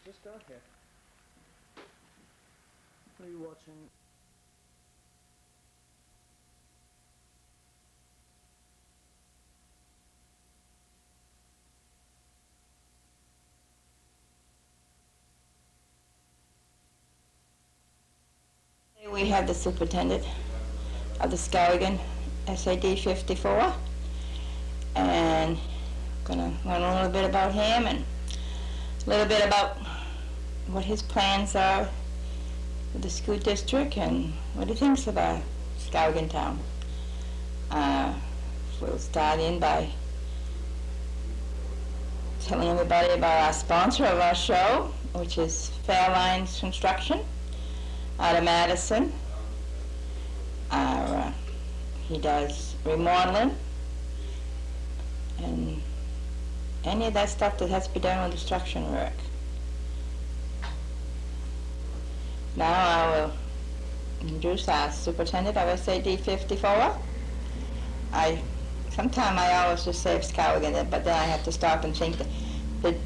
just got here. What are you watching? We have the superintendent of the Skowhegan SAD 54, and gonna learn a little bit about him and a little bit about what his plans are with the school district and what he thinks about Skowhegan town. We'll start in by telling everybody about our sponsor of our show, which is Fairlines Construction out of Madison. He does remodeling and any of that stuff that has to be done with construction work. Now I will introduce our superintendent of SAD 54. Sometimes I always just say Skowhegan, but then I have to stop and think that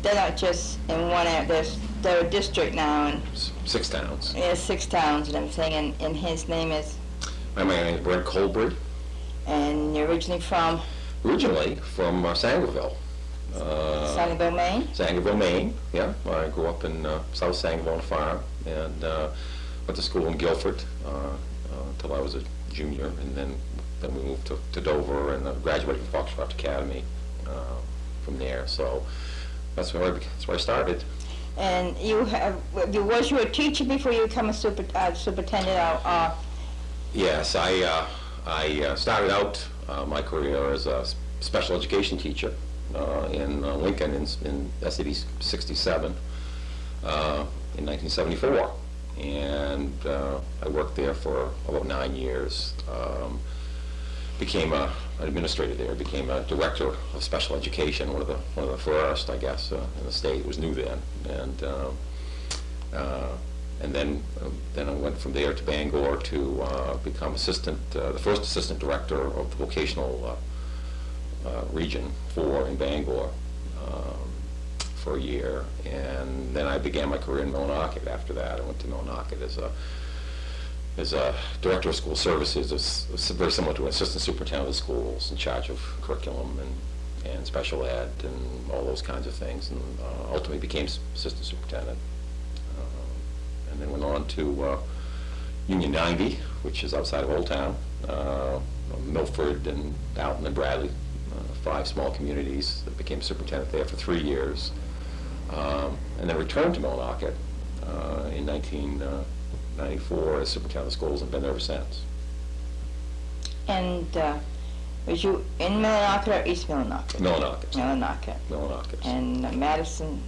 they're not just in one area. They're a district now, and 6 towns. yeah, 6 towns and everything. And his name is. My name is Brent Colbry. And you're originally from. Originally from Sangerville. Sangerville, Maine. Sangerville, Maine. Yeah, I grew up in South Sangerville on a farm, and went to school in Guilford until I was a junior, and then we moved to Dover and graduated from Foxcroft Academy from there. So that's where I started. And was you a teacher before you become a superintendent? Or Yes, I started out my career as a special education teacher in Lincoln in SCTV11 in 1974, and I worked there for about 9 years. Became an administrator there, became a director of special education, one of the first, I guess, in the state. It was new then, and then I went from there to Bangor to become the first assistant director of the vocational region in Bangor for a year, and then I began my career in Millinocket. After that, I went to Millinocket as a director of school services. It's very similar to an assistant superintendent of schools in charge of curriculum and special ed and all those kinds of things, and ultimately became assistant superintendent. And then went on to Union 90, which is outside of Old Town, Milford and Alton and Bradley, 5 small communities. I became superintendent there for 3 years, and then returned to Millinocket in 1994 as superintendent of schools, and been there ever since. And was you in Millinocket or East Millinocket? Millinocket. Millinocket. Millinocket. And Madison,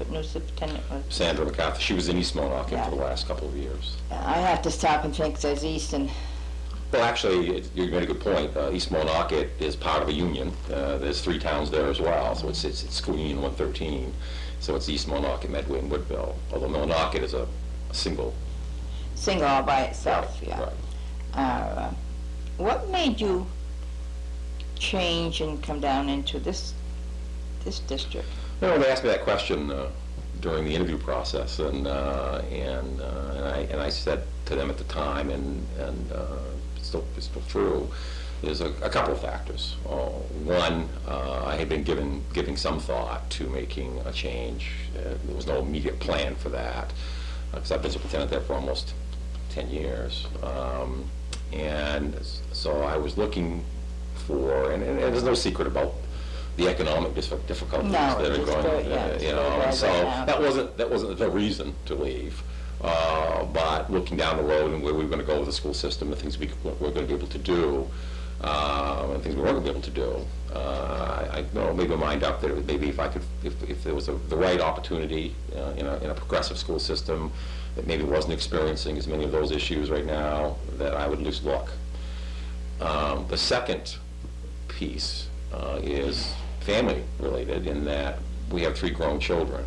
new superintendent was? Sandra McCarthy. She was in East Millinocket for the last couple of years. I have to stop and think there's East and. Well, actually, you made a good point. East Millinocket is part of a union. There's 3 towns there as well, so it's School Union 113. So it's East Millinocket, Medway, and Woodville. Although Millinocket is a single all by itself. Right, yeah. Right. What made you change and come down into this district? Well, they asked me that question during the interview process, and I said to them at the time, and it's still true. There's a couple of factors. One, I had been giving some thought to making a change. There was no immediate plan for that, because I've been superintendent there for almost 10 years. And so I was looking for, and there's no secret about the economic difficulties that are going, and so that wasn't the reason to leave. But looking down the road and where we were going to go with the school system, the things we were going to be able to do, and things we weren't going to be able to do, I made my mind up that maybe if there was the right opportunity in a progressive school system that maybe wasn't experiencing as many of those issues right now, that I would at least look. The second piece is family related, in that we have 3 grown children.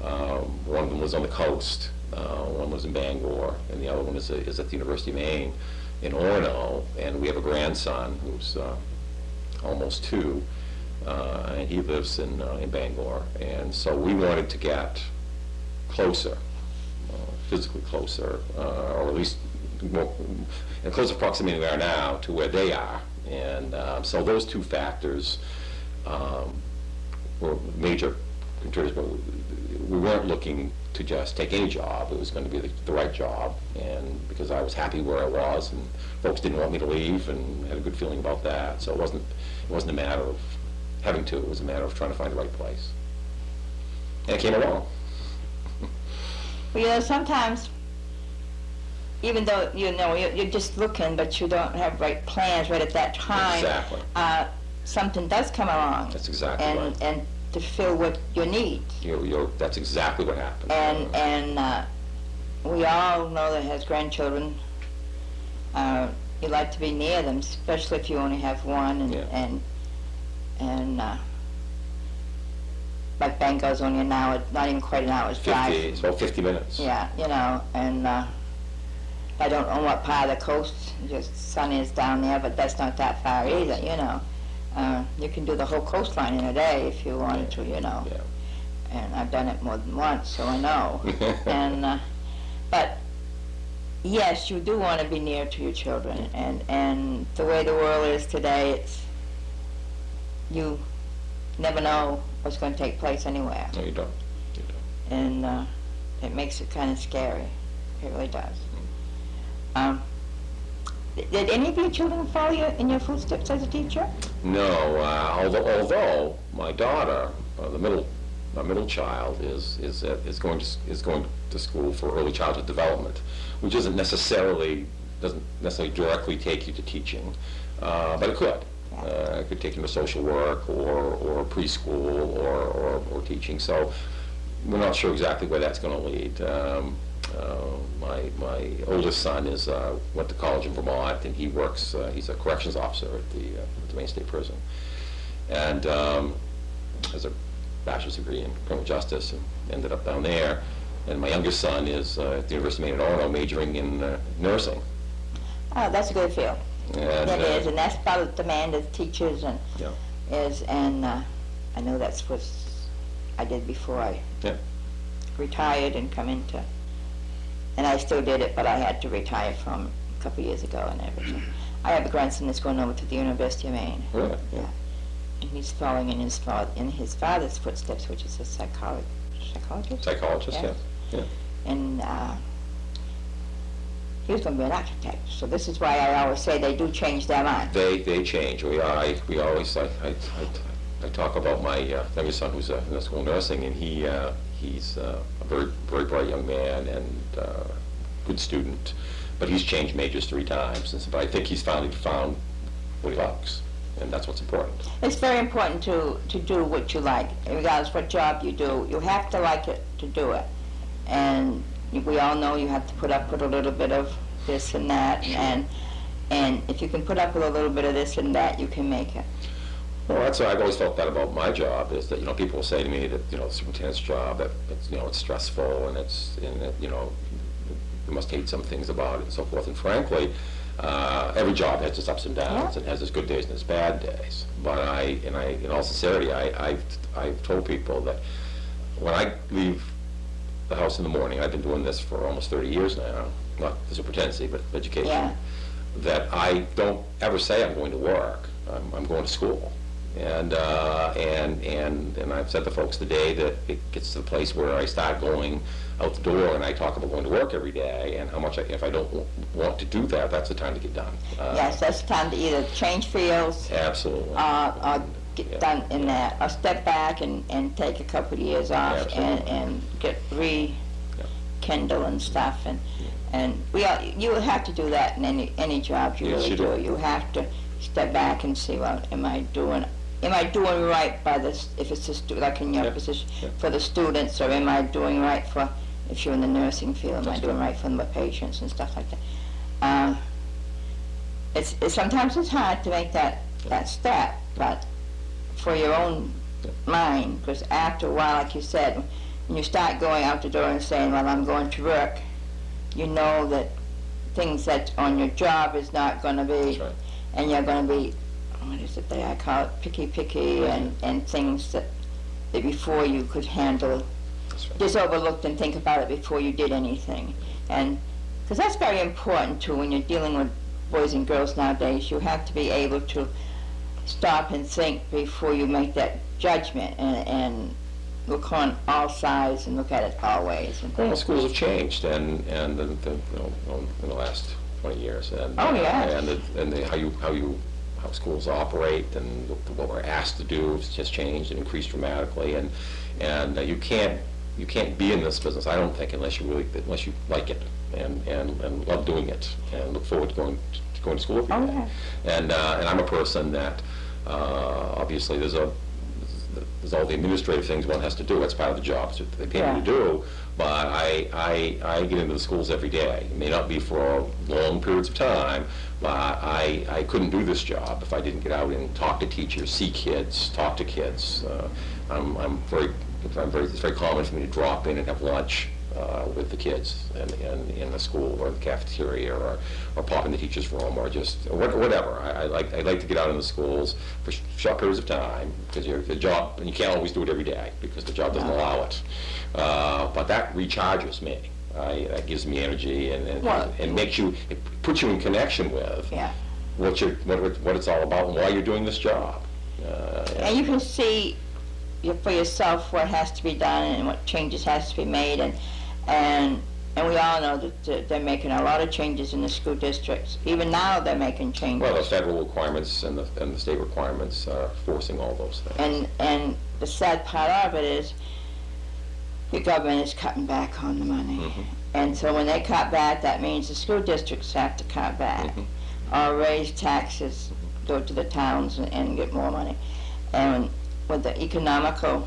One of them was on the coast, one was in Bangor, and the other one is at the University of Maine in Orono, and we have a grandson who's almost 2, and he lives in Bangor. And so we wanted to get closer, physically closer, or at least more, in closer proximity than we are now to where they are. And so those two factors were major contributors, but we weren't looking to just take any job. It was going to be the right job, and because I was happy where I was, and folks didn't want me to leave, and had a good feeling about that. So it wasn't a matter of having to. It was a matter of trying to find the right place, and it came along. Well, you know, sometimes, even though, you know, you're just looking, but you don't have right plans right at that time. Exactly. Something does come along. That's exactly right. And to fill what you need. That's exactly what happened. And we all know that as grandchildren, you like to be near them, especially if you only have one. And like Bangor's only an hour, not even quite an hour's drive. It's about 50 minutes. Yeah, you know, and I don't know what part of the coast your son is down there, but that's not that far either, you know. You can do the whole coastline in a day if you wanted to, you know. Yeah. And I've done it more than once, so I know. And but yes, you do want to be near to your children, and the way the world is today, you never know what's going to take place anywhere. No, you don't. You don't. And it makes it kind of scary. It really does. Did any of your children follow you in your footsteps as a teacher? No, although my daughter, my middle child, is going to school for early childhood development, which doesn't necessarily directly take you to teaching, but it could. It could take you to social work or preschool or teaching. So we're not sure exactly where that's going to lead. My oldest son went to college in Vermont, and he works. He's a corrections officer at the Maine State Prison, and has a bachelor's degree in criminal justice, and ended up down there. And my youngest son is at the University of Maine at Orono, majoring in nursing. Oh, that's a good field. And, that is, and that's about the demand of teachers, and I know that's what I did before I retired and come into. And I still did it, but I had to retire from a couple of years ago and everything. I have a grandson that's going over to the University of Maine. Really? Yeah. And he's following in his father's footsteps, which is a psychologist. Psychologist, Yeah. yeah. And he was going to be an architect. So this is why I always say they do change their mind. They change. I talk about my youngest son who's in school of nursing, and he's a very, very bright young man and good student, but he's changed majors 3 times. But I think he's finally found what he likes, and that's what's important. It's very important to do what you like, regardless what job you do. You have to like it to do it. And we all know you have to put up with a little bit of this and that, and if you can put up with a little bit of this and that, you can make it. Well, I've always felt that about my job, is that, you know, people will say to me that, the superintendent's job, that it's, it's stressful, and you must hate some things about it and so forth. And frankly, every job has its ups and downs. It has its good days and its bad days. But in all sincerity, I've told people that when I leave the house in the morning, I've been doing this for almost 30 years now, not the superintendency, but education, that I don't ever say I'm going to work. I'm going to school. And I've said to folks today that it gets to the place where I start going out the door and I talk about going to work every day, and how much if I don't want to do that, that's the time to get done. Yes, that's the time to either change fields, absolutely, or get done in that, or step back and take a couple of years off and get rekindle and stuff, and you have to do that in any job you really do. You have to step back and see, well, am I doing right by this, if it's like in your position, for the students, or am I doing right for, if you're in the nursing field, am I doing right for the patients and stuff like that. Sometimes it's hard to make that step, but for your own mind, because after a while, like you said, when you start going out the door and saying, well, I'm going to work, you know that things that on your job is not going to be, and you're going to be what is it, I call it picky, and things that before you could handle, That's right. just overlooked and think about it before you did anything. And, because that's very important too, when you're dealing with boys and girls nowadays, you have to be able to stop and think before you make that judgment, and look on all sides and look at it all ways. And Well, schools have changed, and in the last 20 years, and Oh, yeah. How schools operate and what we're asked to do has just changed and increased dramatically, and you can't be in this business, I don't think, unless you like it and love doing it and look forward to going to school every Oh, day. yeah. And I'm a person that obviously there's all the administrative things one has to do. That's part of the job that they pay me to do. But I get into the schools every day. It may not be for long periods of time, but I couldn't do this job if I didn't get out and talk to teachers, see kids, talk to kids. It's very common for me to drop in and have lunch with the kids in the school or the cafeteria, or pop in the teacher's room, or just whatever. I like to get out in the schools for short periods of time, because the job, and you can't always do it every day because the job doesn't allow it. But that recharges me. That gives me energy and makes you, it puts you in connection with what it's all about and why you're doing this job. And you can see for yourself what has to be done and what changes has to be made, and we all know that they're making a lot of changes in the school districts. Even now they're making changes. Well, the federal requirements and the state requirements are forcing all those things. And the sad part of it is the government is cutting back on the money. Mm-hmm. And so when they cut back, that means the school districts have to cut back, or raise taxes, go to the towns and get more money. And with the economical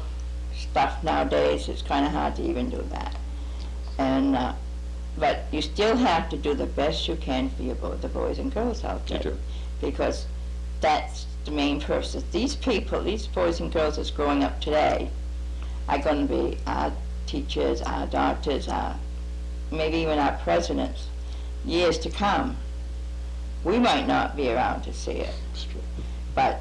stuff nowadays, it's kind of hard to even do that. And but you still have to do the best you can for the boys and girls out there. You do. Because that's the main purpose. These people, these boys and girls that's growing up today, are going to be our teachers, our doctors, maybe even our presidents, years to come. We might not be around to see it, It's true. but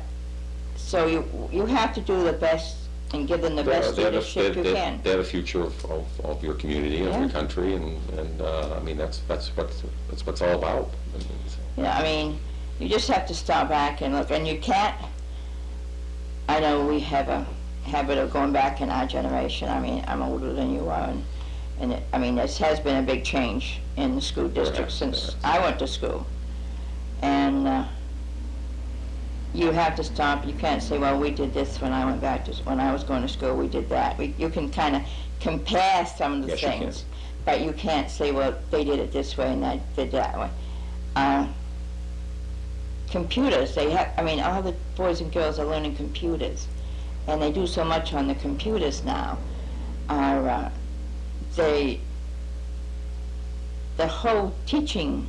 so you have to do the best and give them the best leadership you can. They're the future of your community, of your country, and I mean that's what's all about. I mean, you just have to stop back and look, and you can't. I know we have a habit of going back in our generation. I mean, I'm older than you are, and I mean, this has been a big change in the school district since I went to school, and you have to stop. You can't say, well, we did this when I went back to, when I was going to school, we did that. You can kind of compare some of the things, but you can't say, well, they did it this way and I did that way. Computers, they have, I mean, all the boys and girls are learning computers, and they do so much on the computers now. The whole teaching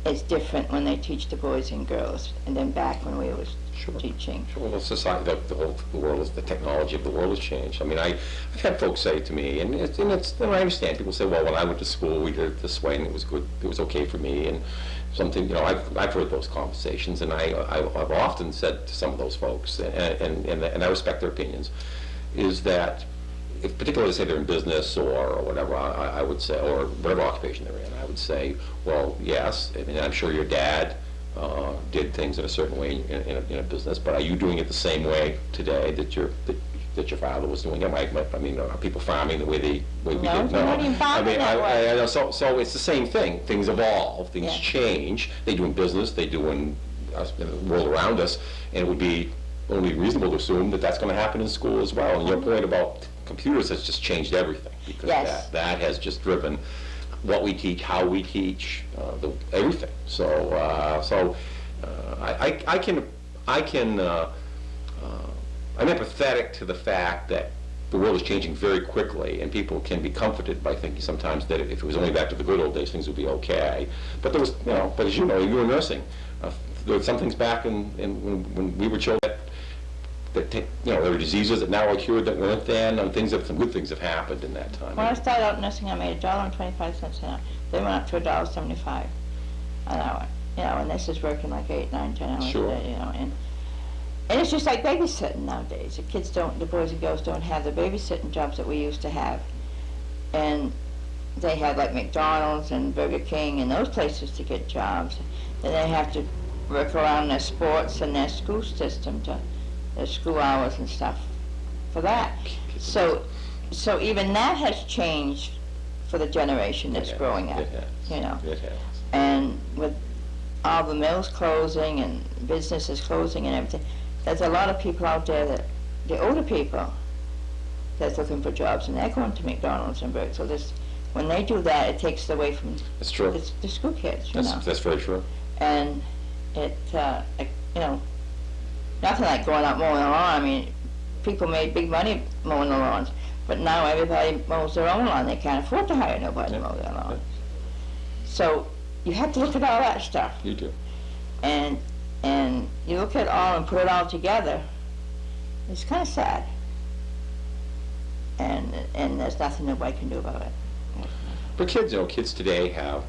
is different when they teach the boys and girls, and then back when we was teaching. Sure, well, society, the world, the technology of the world has changed. I mean, I've had folks say to me, and I understand. People say, well, when I went to school, we did it this way, and it was good. It was okay for me, and something. I've heard those conversations, and I've often said to some of those folks, and I respect their opinions, is that, if particularly say they're in business or whatever, I would say, or whatever occupation they're in, I would say, well, yes, I mean, I'm sure your dad did things in a certain way in a business, but are you doing it the same way today that your father was doing it? I mean, are people farming the way we did? No, they're not even farming that way. I know, so it's the same thing. Things evolve, things change. They do in business, they do in the world around us, and it would be only reasonable to assume that that's going to happen in school as well. And your point about computers has just changed everything, because that has just driven what we teach, how we teach, everything. So I'm empathetic to the fact that the world is changing very quickly, and people can be comforted by thinking sometimes that if it was only back to the good old days, things would be okay. But there was, but as you know, you were nursing. There were some things back when we were children that there were diseases that now are cured that weren't then, and some good things have happened in that time. When I started out nursing, I made $1.25 an hour. They went up to $1.75 an hour. you know, and this is working like 8, 9, 10 hours Sure. a day, you know, and it's just like babysitting nowadays. The boys and girls don't have the babysitting jobs that we used to have. And they have like McDonald's and Burger King and those places to get jobs. And they have to work around their sports and their school system, their school hours and stuff for that. So even that has changed for the generation that's growing up, It has. you know. It has. And with all the mills closing and businesses closing and everything, there's a lot of people out there that, the older people, that's looking for jobs, and they're going to McDonald's and Burger. So when they do that, it takes away from That's true. the school kids, you know. That's very true. And it, you know, nothing like going out mowing the lawn. I mean, people made big money mowing the lawns, but now everybody mows their own lawn. They can't afford to hire nobody to mow their lawn. So you have to look at all that stuff. You do. And you look at it all and put it all together, it's kind of sad. And there's nothing nobody can do about it. But kids, you know, kids today have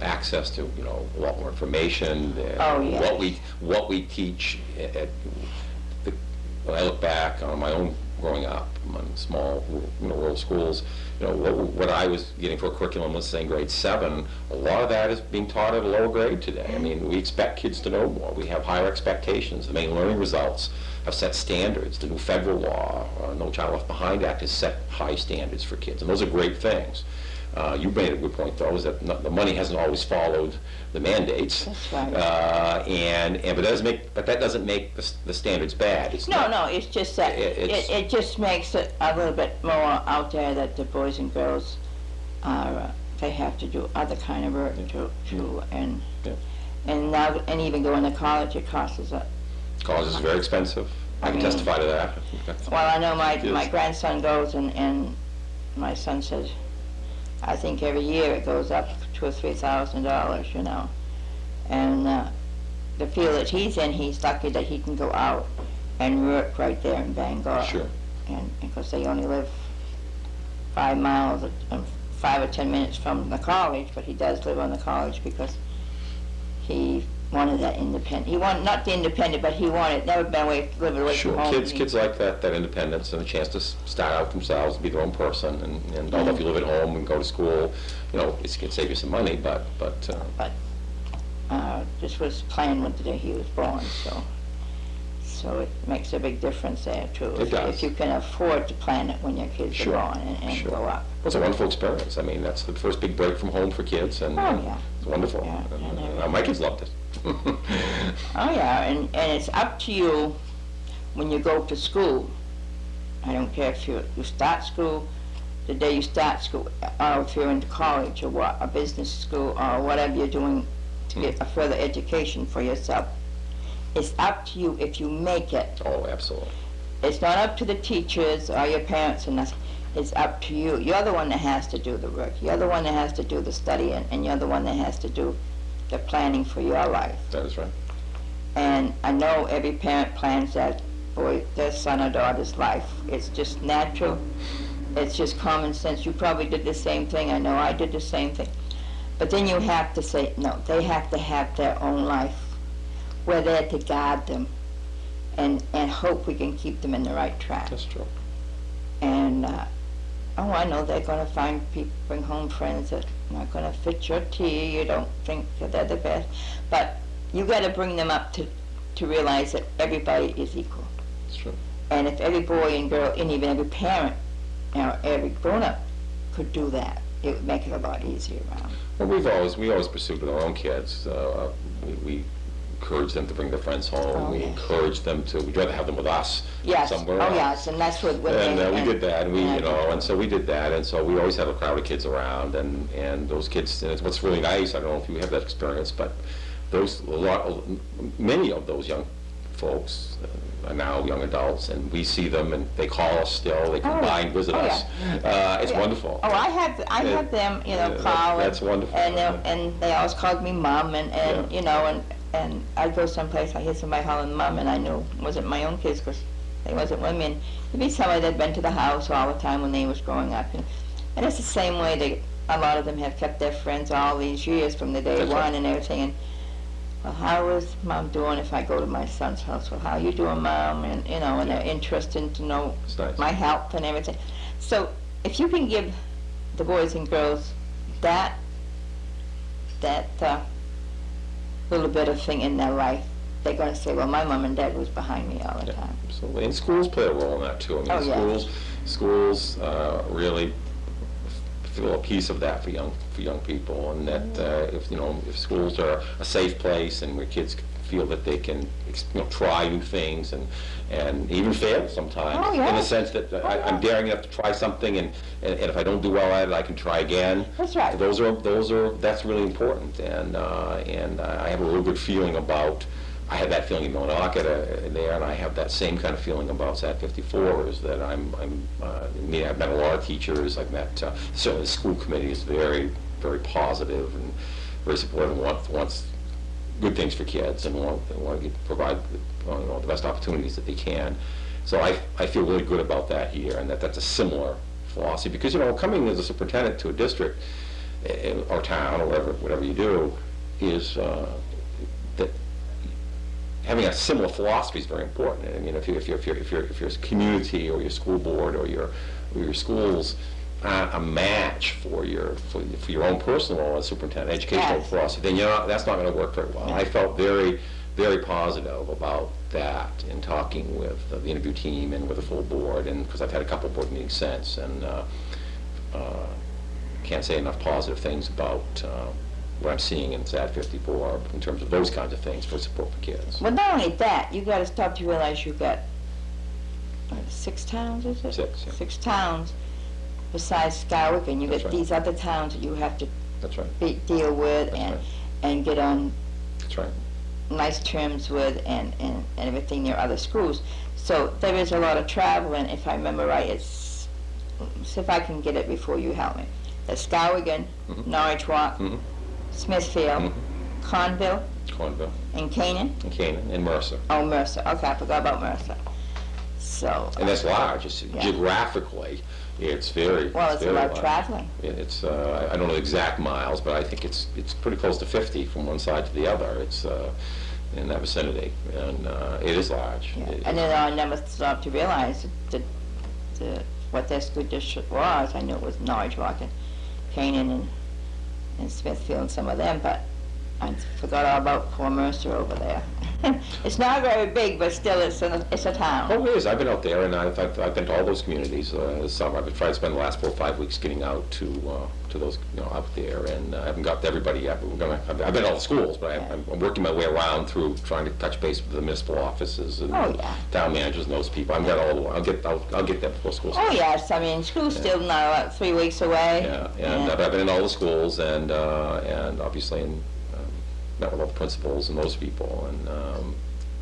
access to, you know, a lot more information. Oh, yes. What we teach. When I look back on my own growing up in small, you know, rural schools, you know, what I was getting for a curriculum, let's say in grade 7, a lot of that is being taught at a lower grade today. I mean, we expect kids to know more. We have higher expectations. The main learning results have set standards. The new federal law, No Child Left Behind Act, has set high standards for kids, and those are great things. You made a good point, though, is that the money hasn't always followed the mandates. That's right. But that doesn't make the standards bad. It's No, not, no, it's just that it just makes it a little bit more out there that the boys and girls are, they have to do other kind of work too, and now, and even going to college, it costs a. College is very expensive. I can testify to that. Well, I know my grandson goes, and my son says, I think every year it goes up $2,000 or $3,000, you know. And the field that he's in, he's lucky that he can go out and work right there in Bangor. Sure. And because they only live 5 miles, 5 or 10 minutes from the college, but he does live on the college because he wanted that independent. He wanted, not the independent, but he wanted, never been living away Sure. from home. Kids like that independence and a chance to start out themselves, be their own person, and although if you live at home and go to school, you know, it can save you some money, but this was planned when the day he was born, so it makes a big difference there too. It does. If you can afford to plan it when your kids Sure. are born and Sure. grow up. Well, it's a wonderful experience. I mean, that's the first big break from home for kids, and Oh, yeah. it's wonderful. Yeah, and My kids loved it. Oh yeah, and it's up to you when you go to school. I don't care if you start school, the day you start school, or if you're into college or what, a business school or whatever you're doing to get a further education for yourself. It's up to you if you make it. Oh, absolutely. It's not up to the teachers or your parents or nothing. It's up to you. You're the one that has to do the work. You're the one that has to do the studying, and you're the one that has to do the planning for your life. That is right. And I know every parent plans that for their son or daughter's life. It's just natural. It's just common sense. You probably did the same thing. I know I did the same thing. But then you have to say, no, they have to have their own life. We're there to guide them and hope we can keep them in the right track. That's true. And, I know they're going to find people, bring home friends that are not going to fit your tea. You don't think that they're the best. But you got to bring them up to realize that everybody is equal. That's true. And if every boy and girl, and even every parent, every grown-up could do that, it would make it a lot easier around. Well, we always pursued with our own kids. We encourage them to bring their friends home. Oh, We yes. encourage them to. We'd rather have them with us Yes. somewhere Oh, else. yes, and that's what. We did that, and and so we did that, and so we always had a crowd of kids around, and those kids. And it's what's really nice. I don't know if you have that experience, but many of those young folks are now young adults, and we see them, and they call us still. They come by and visit Oh, us. It's Yeah. wonderful. Oh, I had them, call. That's wonderful. And they always called me Mom, and and I'd go someplace, I hear somebody hollering Mom, and I knew it wasn't my own kids, because they wasn't with me, and it'd be somebody that'd been to the house all the time when they was growing up, and it's the same way a lot of them have kept their friends all these years from the day That's one right. and everything. And, well, how is Mom doing if I go to my son's house? Well, how you doing, Mom? And, you know, and they're interested to know It's nice. my health and everything. So if you can give the boys and girls that little bit of thing in their life, they're going to say, well, my mom and dad was behind me all the Yeah, time. absolutely. And schools play a role in that too. I mean, Oh, yeah. schools really feel a piece of that for young people, and that if schools are a safe place and where kids feel that they can try new things and even fail sometimes, Oh, yeah. in the sense that I'm daring enough to try something, and if I don't do well at it, I can try again. That's right. That's really important, and I have a real good feeling about. I had that feeling in Monaca there, and I have that same kind of feeling about SAT 54. Is that I've met a lot of teachers. I've met certainly the school committee is very, very positive and very supportive, and wants good things for kids, and want to provide the best opportunities that they can. So I feel really good about that here, and that's a similar philosophy, because coming as a superintendent to a district or town or whatever you do is that having a similar philosophy is very important. I mean, if your community or your school board or your schools a match for your own personal superintendent educational Yes. philosophy, then that's not going to work very well. I felt very, very positive about that in talking with the interview team and with the full board, and because I've had a couple board meetings since, and can't say enough positive things about what I'm seeing in SAT 54 in terms of those kinds of things for support for kids. Well, not only that, you got to stop to realize you've got 6 towns, is it? 6, yeah. 6 towns besides Skowhegan. You That's got right. these other towns that you have to That's right. deal with That's and right. and get on That's right. nice terms with and everything near other schools. So there is a lot of travel, and if I remember right, it's, see if I can get it before you help me. There's Skowhegan, Mhm. Norwich Walk, Mhm. Smithfield, Mhm. Conville, Cornville and Canaan. and Canaan and Mercer. Oh, Mercer. Okay, I forgot about Mercer. So, And that's large. It's Yeah. geographically, it's very. well, it's a very lot of large. traveling. It's I don't know the exact miles, but I think it's pretty close to 50 from one side to the other. It's in that vicinity, and it is large. Yeah. It And is. then I never stopped to realize that what their school district was. I knew it was Norwich Walk and Canaan and Smithfield and some of them, but I forgot all about poor Mercer over there. It's not very big, but still it's a town. Oh, it is. I've been out there, and I've been to all those communities this summer. I've been trying to spend the last 4 or 5 weeks getting out to those, out there, and I haven't got to everybody yet. But I've been to all the schools, but Yeah. I'm working my way around through trying to touch base with the municipal offices and Oh, yeah. town managers and those people. I've got all the way. I'll get there before school Oh, starts. yes, I mean, school's still now, what, 3 weeks away? Yeah, and I've been in all the schools, and obviously met with all the principals and those people, and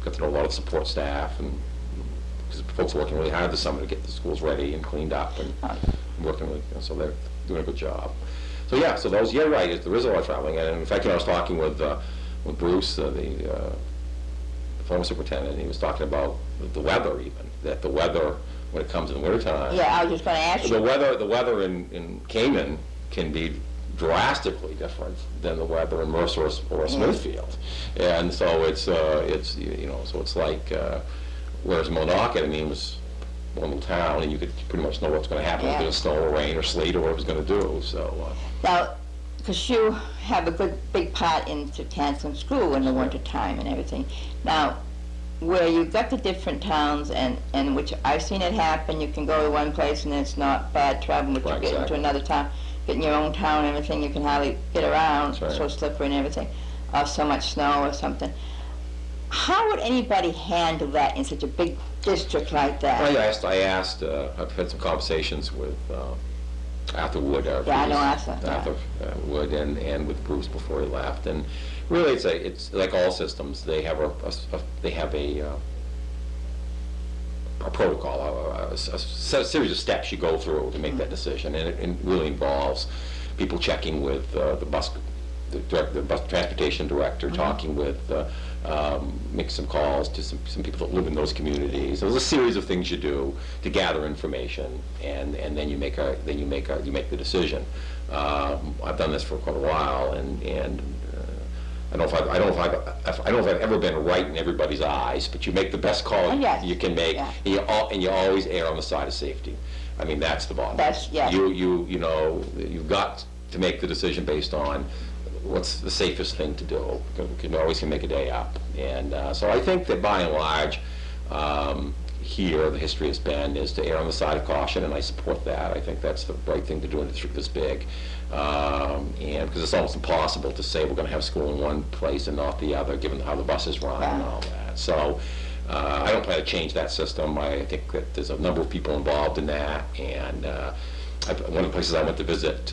got to know a lot of the support staff, and because folks are working really hard this summer to get the schools ready and cleaned up, and Oh. working really, so they're doing a good job. So yeah, so those, you're right, there is a lot of traveling, and in fact, I was talking with Bruce, the former superintendent, and he was talking about the weather even, that the weather, when it comes in wintertime, Yeah, I was just gonna ask the you. weather in Canaan can be drastically different than the weather in Mercer or Smithfield, and so it's so it's like whereas Monaca, I mean, was one little town, and you could pretty much know what's going to happen, Yeah. if there's snow or rain or sleet or what it was going to do. So Now, because you have a good, big part into Tanslin School in the winter time and everything. Now, where you've got the different towns, and which I've seen it happen, you can go to one place and it's not bad traveling, but you Right, get into exactly. another town, get in your own town and everything, you can hardly get around, That's right. so slippery and everything, or so much snow or something. How would anybody handle that in such a big district like that? I asked. I've had some conversations with Arthur Wood. Yeah, I know Arthur, yeah. Arthur Wood, and with Bruce before he left. And really, it's like all systems. They have a protocol, a series of steps you go through to make that decision, and it really involves people checking with the bus transportation director, talking with make some calls to some people that live in those communities. There's a series of things you do to gather information, and then you make the decision. I've done this for quite a while, and I don't know if I've ever been right in everybody's eyes, but you make the best call Yes. you can make, Yeah. and you always err on the side of safety. I mean, that's the bottom. Yeah. You know, you've got to make the decision based on what's the safest thing to do. You can always make a day up, and so I think that by and large, here the history has been is to err on the side of caution, and I support that. I think that's the right thing to do in a district this big, and because it's almost impossible to say we're going to have school in one place and not the other, given how the buses run and all that. So I don't plan to change that system. I think that there's a number of people involved in that, and one of the places I went to visit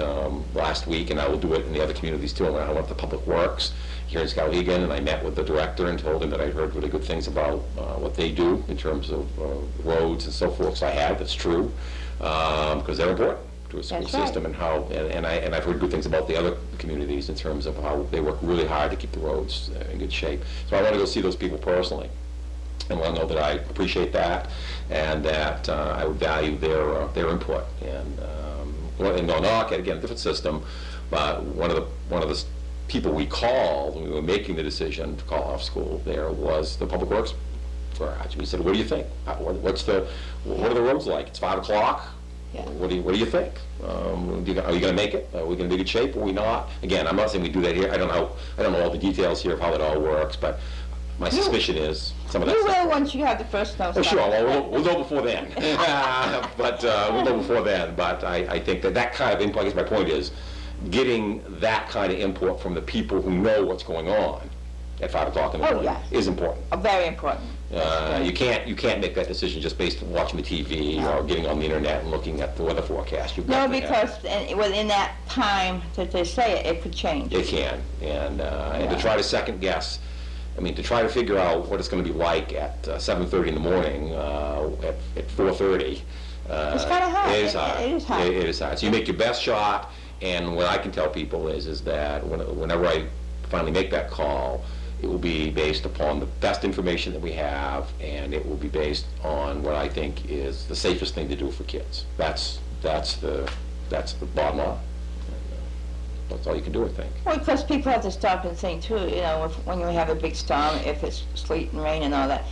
last week, and I will do it in the other communities too, I went to Public Works here in Skowhegan, and I met with the director and told him that I'd heard really good things about what they do in terms of roads and so forth. So I have, that's true, because they're important to a school system, and how, and I've heard good things about the other communities in terms of how they work really hard to keep the roads in good shape. So I want to go see those people personally, and want to know that I appreciate that, and that I would value their input. And no knock, again, a different system, but one of the people we called when we were making the decision to call off school there was the Public Works garage. We said, "What do you think? What are the roads like? It's 5 o'clock. Yeah. What do you think? Are you going to make it? Are we going to be in good shape? Are we not?" Again, I'm not saying we do that here. I don't know all the details here of how it all works, but my suspicion is some of that You stuff. will once you have the first snow. Oh, sure, well, we'll know before then. But we'll know before then. But I think that kind of input, I guess my point is, getting that kind of input from the people who know what's going on at 5 o'clock in the morning is important. Very important. You can't make that decision just based on watching the TV or getting on the internet and looking at the weather forecast. You've got to have, within that time that they say it could change. it can, and to try to second guess. I mean, to try to figure out what it's going to be like at 7:30 in the morning, at 4:30. It's kind of hard. It is hard. It is hard. It is hard. So you make your best shot, and what I can tell people is that whenever I finally make that call, it will be based upon the best information that we have, and it will be based on what I think is the safest thing to do for kids. That's the bottom line. That's all you can do, I think. Well, because people have to stop and think too, you know, when you have a big storm, if it's sleet and rain and all that,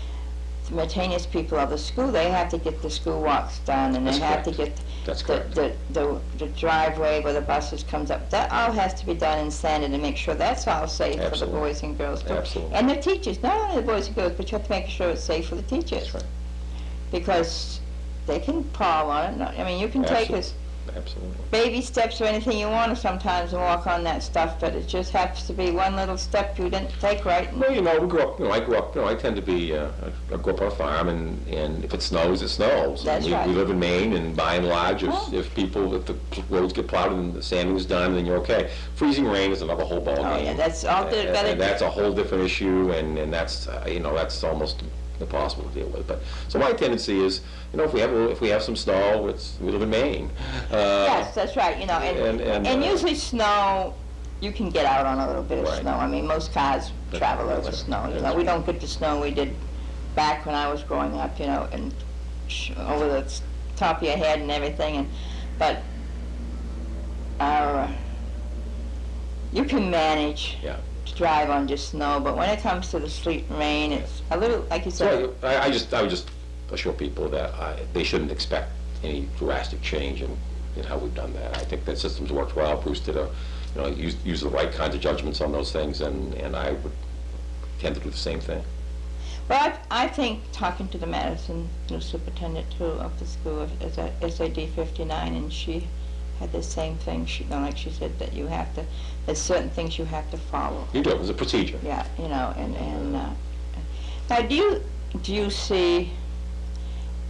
the maintenance people of the school, they have to get the school walks done, and they have to get the driveway where the buses comes up. That all has to be done and sanded to make sure that's all safe for the boys and girls too. Absolutely. And the teachers, not only the boys and girls, but you have to make sure it's safe for the teachers. That's right. Because they can fall on it. I mean, you can take us Absolutely. baby steps or anything you want to sometimes and walk on that stuff, but it just has to be one little step you didn't take right. Well, you know, I grew up, I tend to be, I grew up on a farm, and if it snows, it snows. That's we, right. We live in Maine, and by and large, if the roads get plowed and the sanding is done, then you're okay. Freezing rain is another whole ballgame. Oh, yeah, that's all and that's a whole different issue, and that's, that's almost impossible to deal with. But so my tendency is, if we have some snow, we live in Maine. Yes, that's right, and usually snow, you can get out on a little bit of Right. snow. I mean, most cars travel over right. snow, we don't get the snow we did back when I was growing up, and over the top of your head and everything, but you can manage. Yeah. To drive on just snow, but when it comes to the sleet and rain, it's a little, like you said. So I would just assure people that they shouldn't expect any drastic change in how we've done that. I think that system's worked well. Bruce did use the right kinds of judgments on those things, and I would tend to do the same thing. Well, I think talking to the Madison new superintendent too of the school as a SCTV11, and she had the same thing. Like she said, that there's certain things you have to follow. You do. It's a procedure. Yeah, and now do you see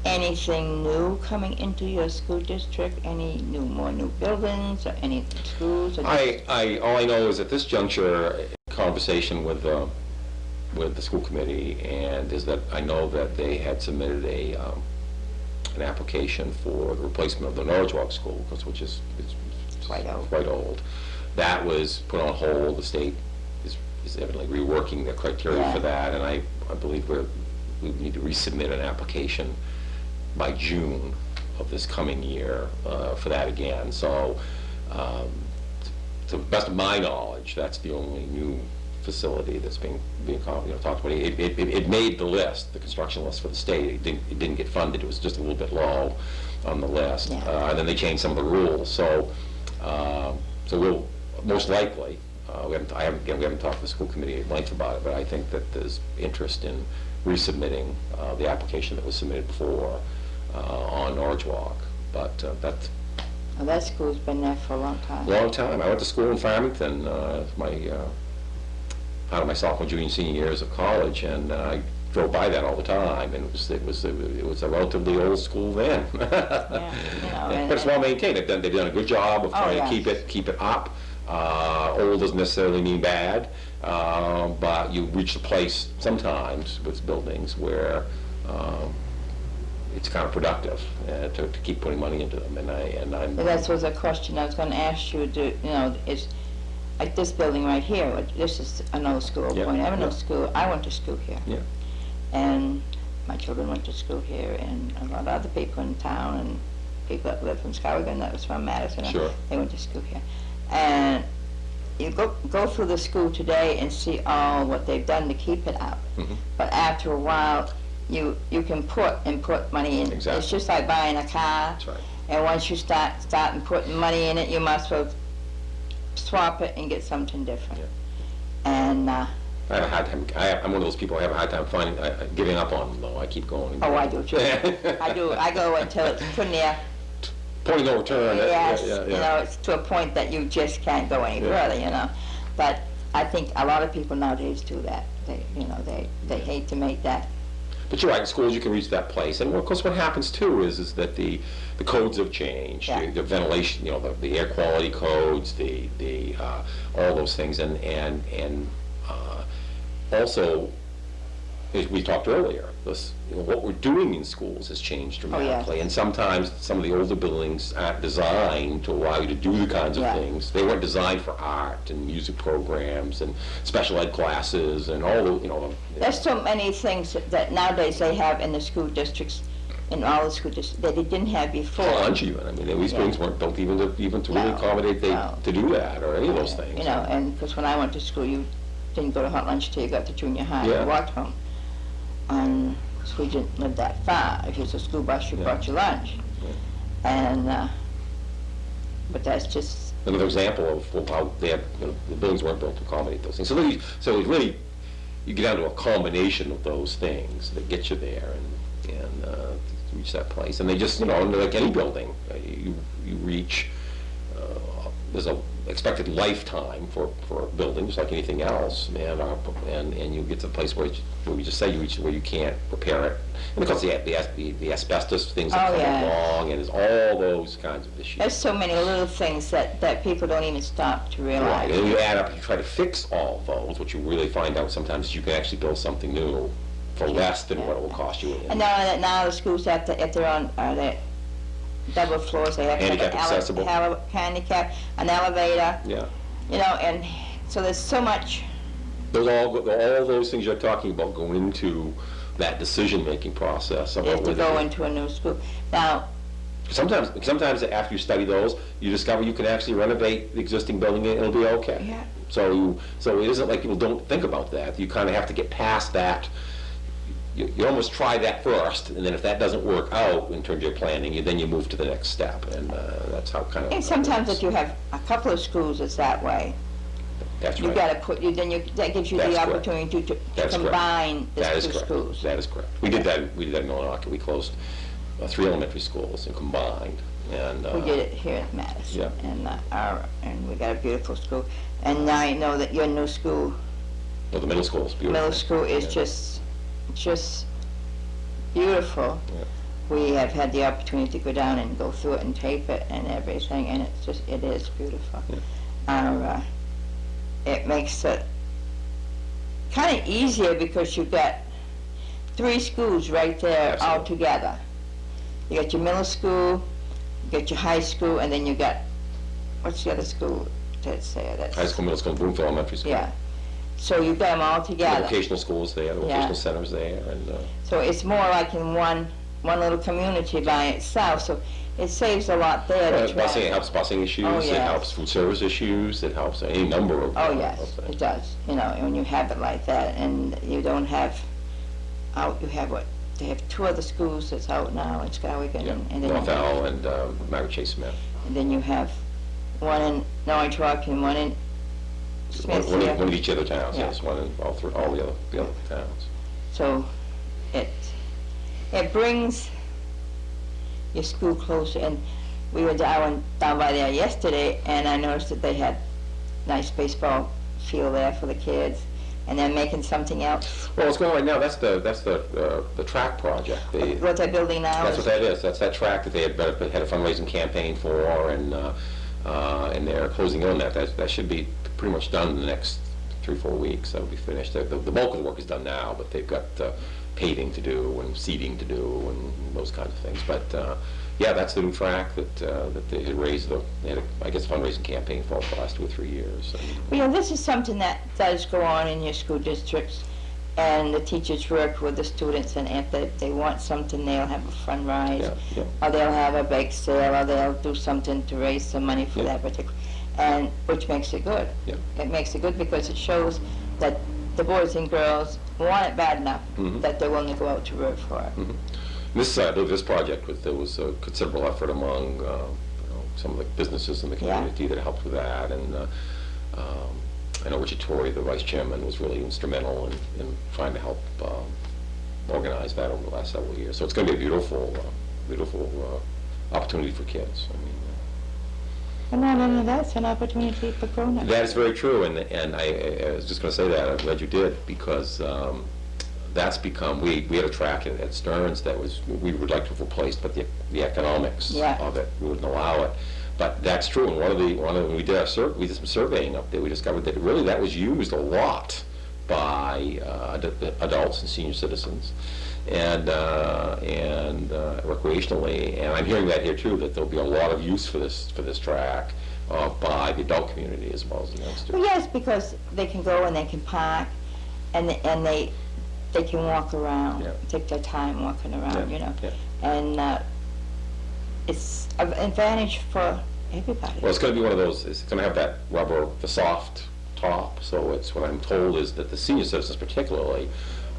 anything new coming into your school district? Any more new buildings or any schools? Or all I know is at this juncture, conversation with the school committee, and is that I know that they had submitted an application for the replacement of the Norwich Walk School, which is quite old. Quite old. That was put on hold. The state is is evidently reworking the criteria Yeah. for that, and I believe we need to resubmit an application by June of this coming year for that again. So, to the best of my knowledge, that's the only new facility that's being talked about. It made the list, the construction list for the state. It didn't get funded. It was just a little bit low on the list. Yeah. And then they changed some of the rules. So we'll most likely, we haven't talked to the school committee at length about it, but I think that there's interest in resubmitting the application that was submitted before on Orange Walk. But that's Well, that school's been there for a long time. long time. I went to school in Farmington, out of my sophomore, junior, senior years of college, and I drove by that all the time, and it was a relatively old school then. Yeah, you know, But it's well maintained. They've done a good job of trying to yes. keep it up. Old doesn't necessarily mean bad, but you reach a place sometimes with buildings where it's kind of productive to keep putting money into them, and I'm. That was a question I was going to ask you. Is like this building right here? This is an old school, Yeah, Point Avenue yeah. School. I went to school here, Yeah. and my children went to school here, and a lot of other people in town, and people that live from Skowhegan, that was from Madison. Sure. They went to school here, and you go through the school today and see all what they've done to keep it up. Mhm. But after a while, you can put money in. Exactly. It's just like buying a car. That's right. And once you start putting money in it, you must as well swap it and get something different. Yeah. And I have a hard time. I'm one of those people. I have a hard time giving up on them, though. I keep going. And oh, going. I do too. I do. I go until it's pretty near. Point of no return. Yes, Yeah. you know, it's to a point that you just can't go any Yeah. further. You know, but I think a lot of people nowadays do that. They hate to make that. But you're right, in schools you can reach that place. And of course what happens too is that the codes have changed. Yeah. The ventilation, the air quality codes, all those things. And also, as we talked earlier, what we're doing in schools has changed dramatically. yes. And sometimes some of the older buildings aren't designed to allow you to do the kinds of Yeah. things. They weren't designed for art and music programs and special ed classes and all the, There's so many things that nowadays they have in the school districts, in all the school districts, that they didn't have before. lunch even. I mean, these buildings weren't built even to really No, accommodate no. to do that or any of those things. You know, and because when I went to school, you didn't go to hot lunch till you got to junior high. Yeah. You walked home. Because we didn't live that far. If it was a school bus, you Yeah. brought your lunch. And, but that's just, Another example of how they have, the buildings weren't built to accommodate those things. So it really, you get down to a combination of those things that get you there and reach that place. And they just, like any building, you reach, there's a expected lifetime for a building, just like anything else, and you get to the place where we just say you reach where you can't repair it. And of course, the asbestos things that Oh, come yeah. along, and there's all those kinds of issues. there's so many little things that people don't even stop to Right, realize. and you add up, you try to fix all those, what you really find out sometimes is you can actually build something new for less than what it will cost you. And now the schools have to, if they're on, they're double floors, they have to have Handicap accessible. handicap, an elevator, Yeah. and so there's so much. All those things you're talking about go into that decision-making process. Is to go into a new school. Now, Sometimes after you study those, you discover you can actually renovate the existing building and it'll be okay. Yeah. So it isn't like people don't think about that. You kind of have to get past that. You almost try that first, and then if that doesn't work out in terms of your planning, then you move to the next step, and that's how kind of. and sometimes if you have a couple of schools, it's that way. That's You right. gotta that gives you That's the correct. opportunity to That's correct. combine That the is two correct. schools. That is correct. We did that in Millinocket. We closed 3 elementary schools and combined, and. We did it here at Madison, Yeah. and we got a beautiful school. And now I know that your new school, Well, the middle school is beautiful. middle school is Yeah. just beautiful. Yeah. We have had the opportunity to go down and go through it and tape it and everything, and it is beautiful. Yeah. It makes it kind of easier because you've got 3 schools right there all Absolutely. together. You got your middle school, you got your high school, and then you got, what's the other school that's there? High school, middle school, Bloomfield Elementary School. Yeah. So you've got them all The together. vocational schools there, the Yeah. vocational centers there, and, So it's more like in one little community by itself, so it saves a lot there to busing, it travel. helps busing issues, Oh, it yes. helps food service issues, it helps any number of. Oh, of yes, things. it does, you know, when you have it like that, and you don't have, you have what, they have two other schools that's out now in Skowhegan, Yeah, and then you North have, Al and Mary Chase Smith. and then you have one in Nointrock and one in One Smithfield. one of each other towns, Yeah. yes, one in all the other towns. So it brings your school closer, and I went down by there yesterday, and I noticed that they had nice baseball field there for the kids, and they're making something else. Well, what's going on right now, that's the track project. What they're building now That's is, what that is. That's that track that they had a fundraising campaign for, and they're closing in on that. That should be pretty much done in the next 3-4 weeks. That'll be finished. The bulk of the work is done now, but they've got paving to do and seeding to do and those kinds of things. But yeah, that's the new track that they had raised. They had, I guess, a fundraising campaign for the last 2 or 3 years. And, you know, this is something that does go on in your school districts, and the teachers work with the students, and if they want something, they'll have a fun ride, yeah, yeah. or they'll have a bake sale, or they'll do something to raise some money for Yeah. that particular, and which makes it good. Yeah. It makes it good because it shows that the boys and girls want it bad enough Mhm. that they're willing to go out to work for it. Mhm. This project, there was a considerable effort among some of the businesses in the Yeah. community that helped with that, and I know Richard Torrey, the vice chairman, was really instrumental in trying to help organize that over the last several years. So it's going to be a beautiful opportunity for kids. I mean, And not only that, it's an opportunity for grown-ups. that is very true, and I was just going to say that. I'm glad you did, because that's become, we had a track at Stearns that we would like to have replaced, but the economics Yeah. of it wouldn't allow it. But that's true, and when we did some surveying up there, we discovered that really that was used a lot by adults and senior citizens, and recreationally. And I'm hearing that here too, that there'll be a lot of use for this track by the adult community as well as the youngsters. Well, yes, because they can go and they can park, and they can walk around, Yeah. take their time walking around, Yeah, you know. yeah. And it's an advantage for everybody. Well, it's going to be one of those, it's going to have that rubber, the soft top, so it's, what I'm told is that the senior citizens particularly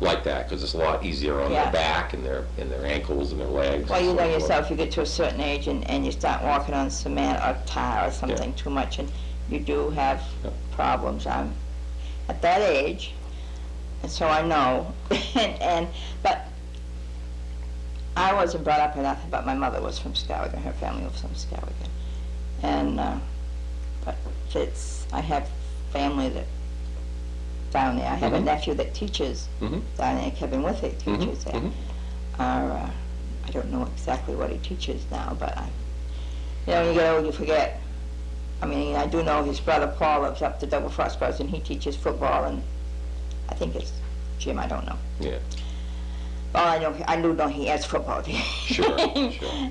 like that, because it's a lot easier on Yeah. their back and their ankles and their legs. Well, and you so know forth. yourself, you get to a certain age and you start walking on cement or tar or something too much, and you do have Yeah. problems. I'm at that age, and so I know. But I wasn't brought up in nothing, but my mother was from Skowhegan, her family was from Skowhegan. And, but I have family that, down there. I have a Mhm. nephew that teaches Mhm. down there, Kevin Withy teaches there. mhm. I don't know exactly what he teaches now, but you know, when you get old, you forget. I mean, I do know his brother Paul lives up to Double Frost Brothers, and he teaches football, and I think it's gym, I don't know. Yeah, All I do know he has football team. sure, sure.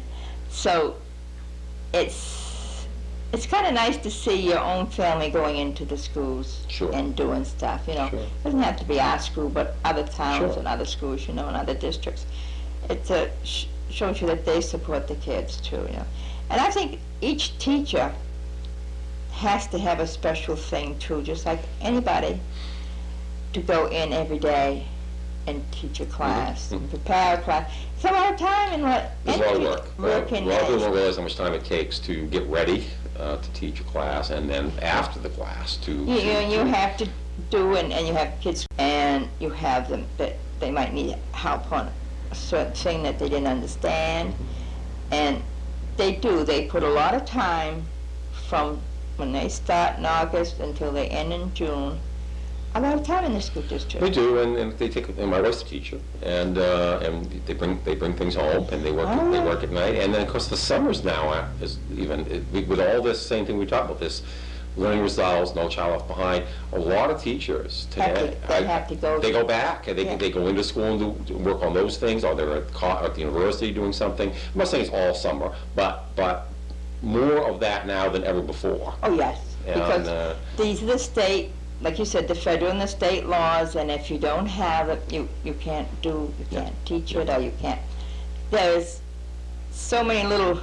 So, it's kind of nice to see your own family going into the schools Sure. and doing stuff, you know. Sure. It doesn't have to be our school, but other towns Sure. and other schools, you know, and other districts. It shows you that they support the kids too, you know. And I think each teacher has to have a special thing too, just like anybody, to go in every day and teach a class, mhm. prepare a class. It's a lot of time and what There's a lot of work. A lot of in people that. don't realize how much time it takes to get ready to teach a class, and then after the class to... You have to do, and you have kids, and you have them that they might need help on a certain thing that they didn't understand, and they put a lot of time from when they start in August until they end in June, a lot of time in the school district. They do, and they take. And my wife's a teacher, and they bring things home, and they work at night, and then of course the summers now is even with all this same thing we talked about, this learning results, no child left behind. A lot of teachers today They have to go. they go back and Yeah. they go into school and do work on those things, or they're at the university doing something. I'm not saying it's all summer, but more of that now than ever before. Oh, yes, And, because this state like you said, the federal and the state laws, and if you don't have it, you can't teach it, or you can't. There's so many little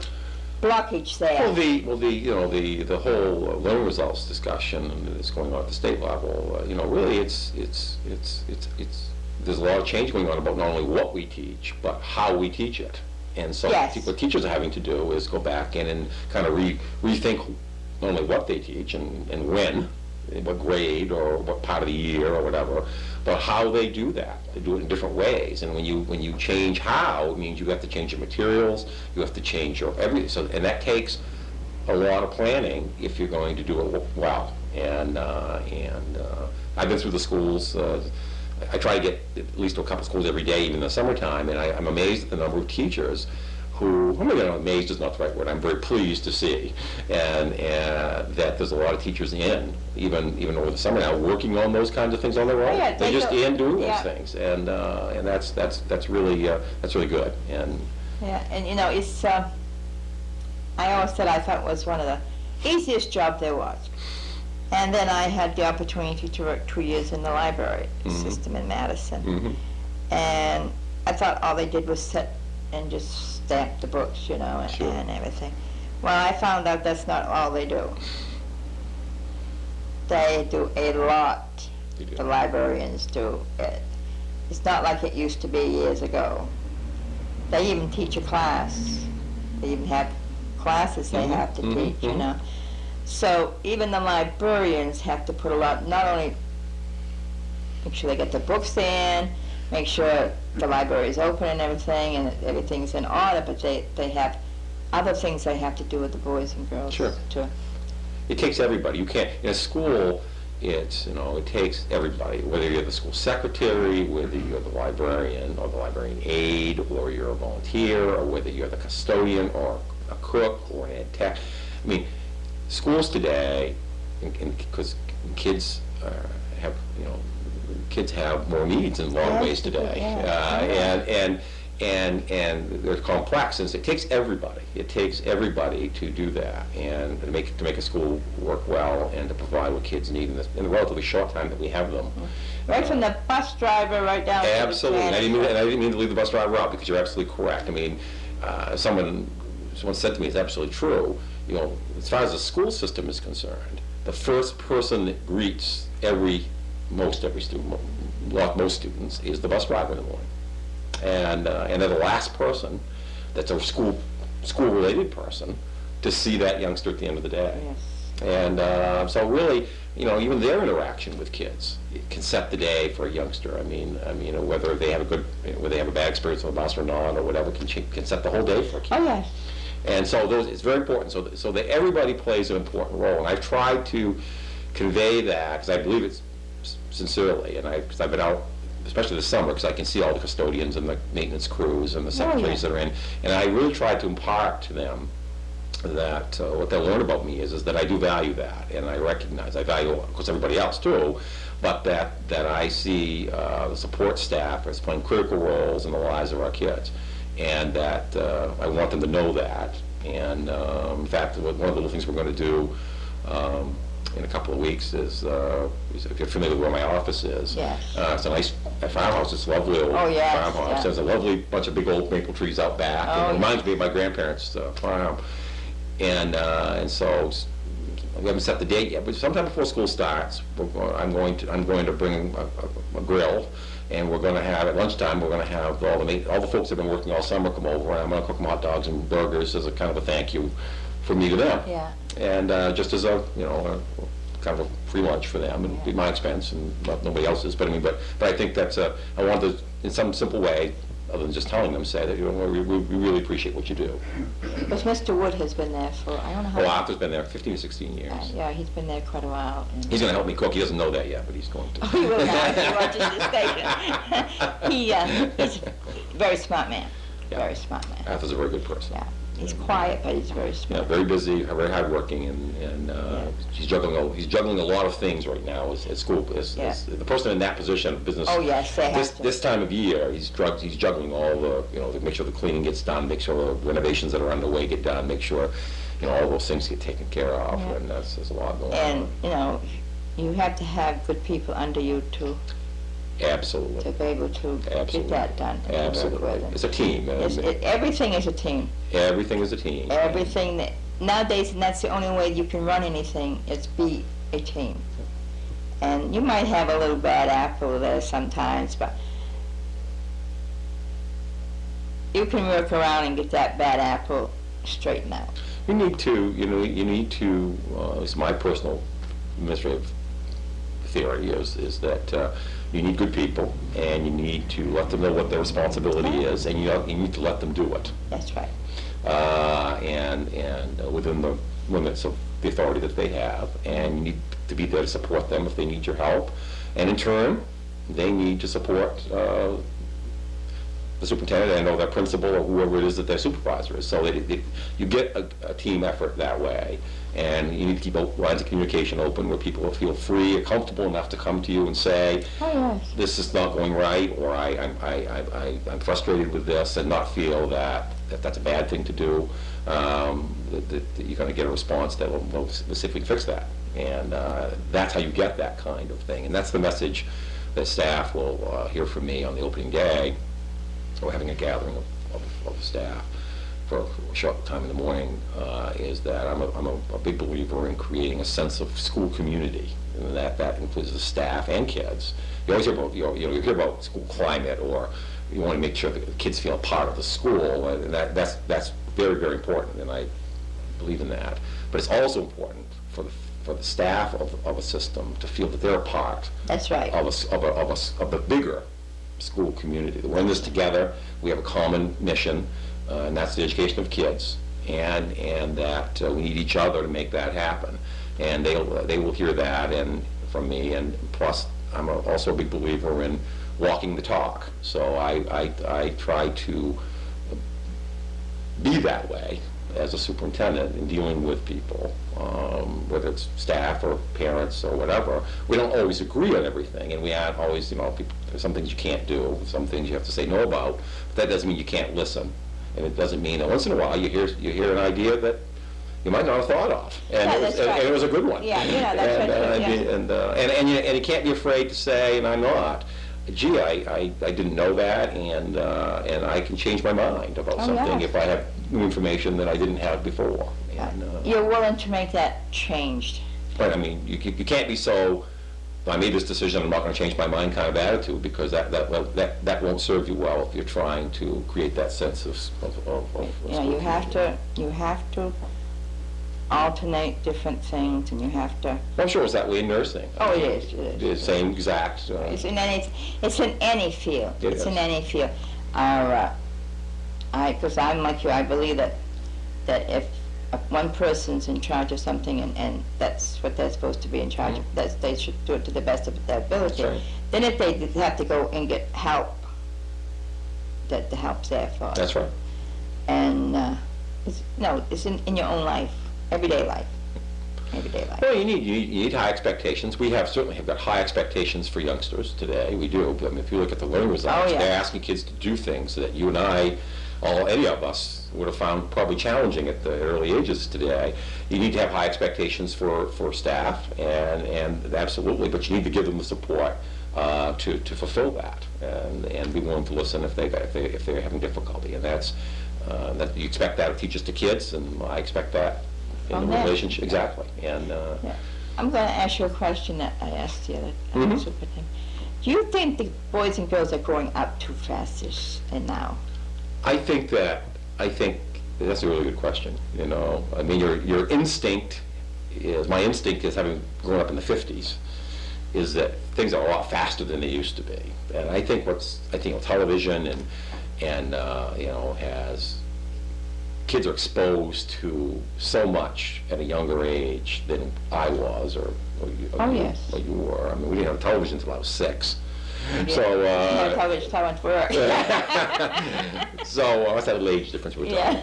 blockage there. The whole learning results discussion that's going on at the state level, really there's a lot of change going on about not only what we teach, but how we teach it. And so Yes. what teachers are having to do is go back in and kind of rethink not only what they teach and when, in what grade or what part of the year or whatever, but how they do that. They do it in different ways. And when you change how, it means you have to change your materials, you have to change your everything. So, and that takes a lot of planning if you're going to do it well. And I've been through the schools. I try to get at least to a couple schools every day, even in the summertime, and I'm amazed at the number of teachers who, amazed is not the right word, I'm very pleased to see, and that there's a lot of teachers even over the summer now, working on those kinds of things on their own. Oh, yeah, They're just in doing yeah. those things, and that's really good. And Yeah, and it's, I always said I thought it was one of the easiest jobs there was. And then I had the opportunity to work 2 years in the library system in Madison. mhm. And I thought all they did was sit and just stamp the books, and, Sure. and everything. Well, I found out that's not all they do. They do a lot. They do. The librarians do it. It's not like it used to be years ago. They even teach a class. They even have classes they have to teach, mhm. So even the librarians have to put a lot, not only make sure they get the books in, make sure the library is open and everything, and everything's in order, but they have other things they have to do with the boys and girls. Sure. Too. It takes everybody. You can't, in a school, it takes everybody, whether you're the school secretary, whether you're the librarian or the librarian aide, or you're a volunteer, or whether you're the custodian or a cook or an ed tech. I mean, schools today, because kids kids have more needs in a lot of ways today, and they're complex, and so it takes everybody. It takes everybody to do that and to make a school work well and to provide what kids need in the relatively short time that we have them. Right from the bus driver right down to the Absolutely, and I janitor. didn't mean to leave the bus driver out, because you're absolutely correct. I mean, someone said to me, it's absolutely true. As far as the school system is concerned, the first person that greets most students is the bus driver in the morning, and they're the last person that's a school-related person to see that youngster at the end of the day. Yes. And so really, even their interaction with kids can set the day for a youngster. I mean, whether they have a bad experience on the bus or not, or whatever, can set the whole day for a kid. Oh, yes. And so it's very important. So that everybody plays an important role, and I've tried to convey that, because I believe it sincerely, and because I've been out, especially this summer, because I can see all the custodians and the maintenance crews and the secretaries that are in, and I really tried to impart to them that what they'll learn about me is that I do value that, and I value, of course, everybody else too, but that I see the support staff as playing critical roles in the lives of our kids, and that I want them to know that. And in fact, one of the little things we're going to do in a couple of weeks is if you're familiar with where my office is, Yes. it's a nice farmhouse. It's a lovely old yes, farmhouse. yeah. There's a lovely bunch of big old maple trees out back. Oh, It reminds me of my grandparents' farm. And so we haven't set the date yet, but sometime before school starts, I'm going to bring a grill, and we're going to have, at lunchtime, we're going to have all the folks that have been working all summer come over, and I'm going to cook them hot dogs and burgers as a kind of a thank you from me to them. Yeah. And just as a kind of a free lunch for them, and be my expense and not nobody else's. But I think that's I want to, in some simple way, other than just telling them, say that we really appreciate what you do. Because Mr. Wood has been there for, I don't know how Well, long. Arthur's been there 15 or 16 years. Yeah, he's been there quite a while. And He's going to help me cook. He doesn't know that yet, but he's going to. he will now if he watches the station. He's a very smart man. Yeah. Very smart man. Arthur's a very good person. Yeah. He's quiet, but he's very Yeah, smart. very busy, very hardworking, and he's juggling a lot of things right now at school. As the person in that position of business. Oh, yes, they have to. This time of year, he's juggling all the, to make sure the cleaning gets done, make sure the renovations that are underway get done, make sure, all those things get taken care of, Yeah. and there's a lot going And, on. you have to have good people under you to Absolutely. be able to get Absolutely. that done. And to work Absolutely. with them. It's a team. Everything is a team. Everything is a team. Everything that nowadays, and that's the only way you can run anything, is be a team. And you might have a little bad apple there sometimes, but you can work around and get that bad apple straightened out. You need to, it's my personal administrative theory is that you need good people, and you need to let them know what their responsibility is, and you need to let them do it. That's right. And within the limits of the authority that they have, and you need to be there to support them if they need your help, and in turn, they need to support the superintendent and or their principal or whoever it is that their supervisor is. So you get a team effort that way, and you need to keep lines of communication open where people will feel free or comfortable enough to come to you and say, Oh, yes. this is not going right, or I'm frustrated with this, and not feel that that's a bad thing to do, that you're going to get a response that will specifically fix that. And that's how you get that kind of thing. And that's the message that staff will hear from me on the opening day. We're having a gathering of staff for a short time in the morning, is that I'm a big believer in creating a sense of school community, and that includes the staff and kids. You always hear about, you hear about school climate, or you want to make sure that the kids feel a part of the school, and that's very, very important, and I believe in that. But it's also important for the staff of a system to feel that they're a part. That's right. of the bigger school community. That we're in this together. We have a common mission, and that's the education of kids, and that we need each other to make that happen. And they will hear that from me. And plus, I'm also a big believer in walking the talk. So I try to be that way as a superintendent in dealing with people, whether it's staff or parents or whatever. We don't always agree on everything, and we aren't always, there's some things you can't do, some things you have to say no about, but that doesn't mean you can't listen. And it doesn't mean that once in a while you hear an idea that you might not have thought of, and, Yeah, it, was, that's right. and it was a good one. Yeah, that's right. And you can't be afraid to say, and I'm not, gee, I didn't know that, and I can change my mind about something yes. if I have new information that I didn't have before. And, You're willing to make that changed. right, I mean, you can't be so, I made this decision, I'm not going to change my mind kind of attitude, because that won't serve you well if you're trying to create that sense of Yeah, you have to alternate different things, and you have to. I'm sure it was that way in nursing. Oh, it is. It is. The same exact. It's in any field. It It's is. in any field. Because I'm like you, I believe that if one person's in charge of something, and that's what they're supposed to be in charge of, that they should do it to the best of their ability. That's right. Then if they have to go and get help, that the help's there for. That's right. And it's in your own life, everyday life. Well, you need high expectations. We certainly have got high expectations for youngsters today. We do. I mean, if you look at the learning results, yeah. they're asking kids to do things that you and I, any of us, would have found probably challenging at the early ages today. You need to have high expectations for staff, and absolutely, but you need to give them the support to fulfill that, and be willing to listen if they're having difficulty. And that's that you expect that of teachers to kids, and I expect that in From the them. relationship. Exactly. And Yeah. I'm going to ask you a question that I asked the other superintendent. Do you think the boys and girls are growing up too fast now? I think that's a really good question. I mean, your instinct is, my instinct is, having grown up in the 50s, is that things are a lot faster than they used to be. And I think television and has, kids are exposed to so much at a younger age than I was, or yes. you were. I mean, we didn't have television until I was 6. So, Television, so much work. so what's that age difference we're talking?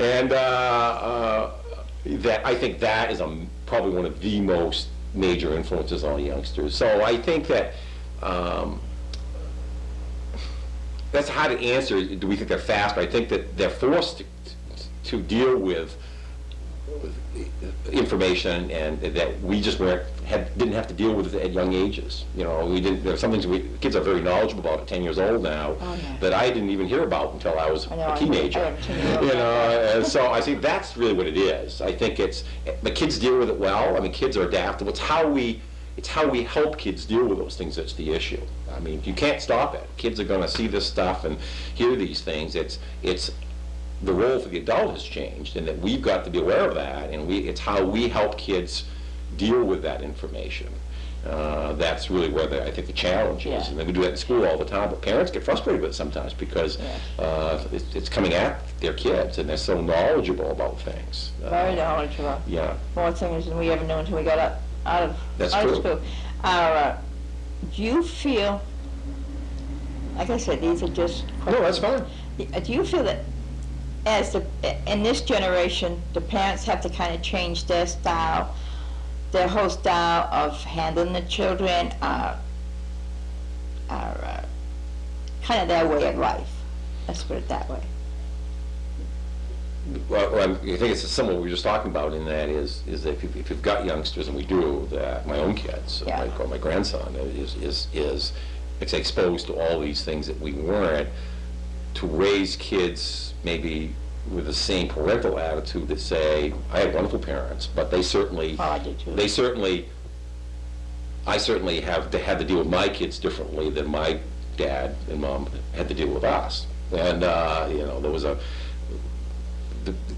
And that, I think that is probably one of the most major influences on youngsters. So I think that that's hard to answer. Do we think they're fast? I think that they're forced to deal with information, and that we just didn't have to deal with it at young ages. You know, we didn't. There are some things kids are very knowledgeable about at 10 years old now that I didn't even hear about until I was a teenager. You know, and so I think that's really what it is. I think the kids deal with it well. I mean, kids are adaptable. It's how we help kids deal with those things that's the issue. I mean, you can't stop it. Kids are going to see this stuff and hear these things. It's the role for the adult has changed, and that we've got to be aware of that, and it's how we help kids deal with that information. That's really where I think the challenge is, and we do that in school all the time, but parents get frustrated with it sometimes because it's coming at their kids, and they're so knowledgeable about things. Very knowledgeable. Yeah. More things than we ever knew until we got out of school. Do you feel, like I said, these are just questions. No, that's fine. Do you feel that in this generation, the parents have to kind of change their style, their whole style of handling the children, kind of their way of life? Let's put it that way. Well, I think it's similar to what we were just talking about, in that is that if you've got youngsters, and we do, that my own kids, or my grandson, is exposed to all these things that we weren't, to raise kids maybe with the same parental attitude that say, I had wonderful parents, but they certainly, I did too. I certainly had to deal with my kids differently than my dad and mom had to deal with us. And, you know, there was the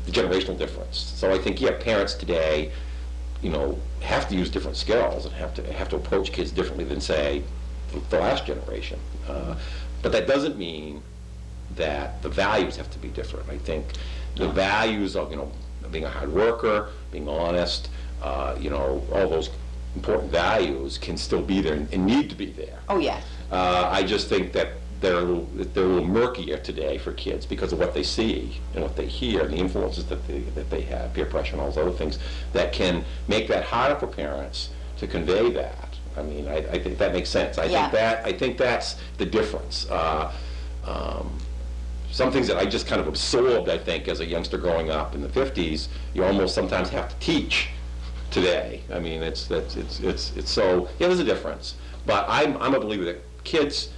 generational difference. So I think, parents today, you know, have to use different skills and have to approach kids differently than, say, the last generation. But that doesn't mean that the values have to be different. I think the values of, you know, being a hard worker, being honest, you know, all those important values can still be there and need to be there. Oh, yeah. I just think that they're a little murkier today for kids because of what they see and what they hear and the influences that they have, peer pressure and all those other things that can make that harder for parents to convey that. I mean, I think that makes sense. I think that's the difference. Some things that I just kind of absorbed, I think, as a youngster growing up in the 50s, you almost sometimes have to teach today. I mean, it's so, there's a difference. But I'm a believer that kids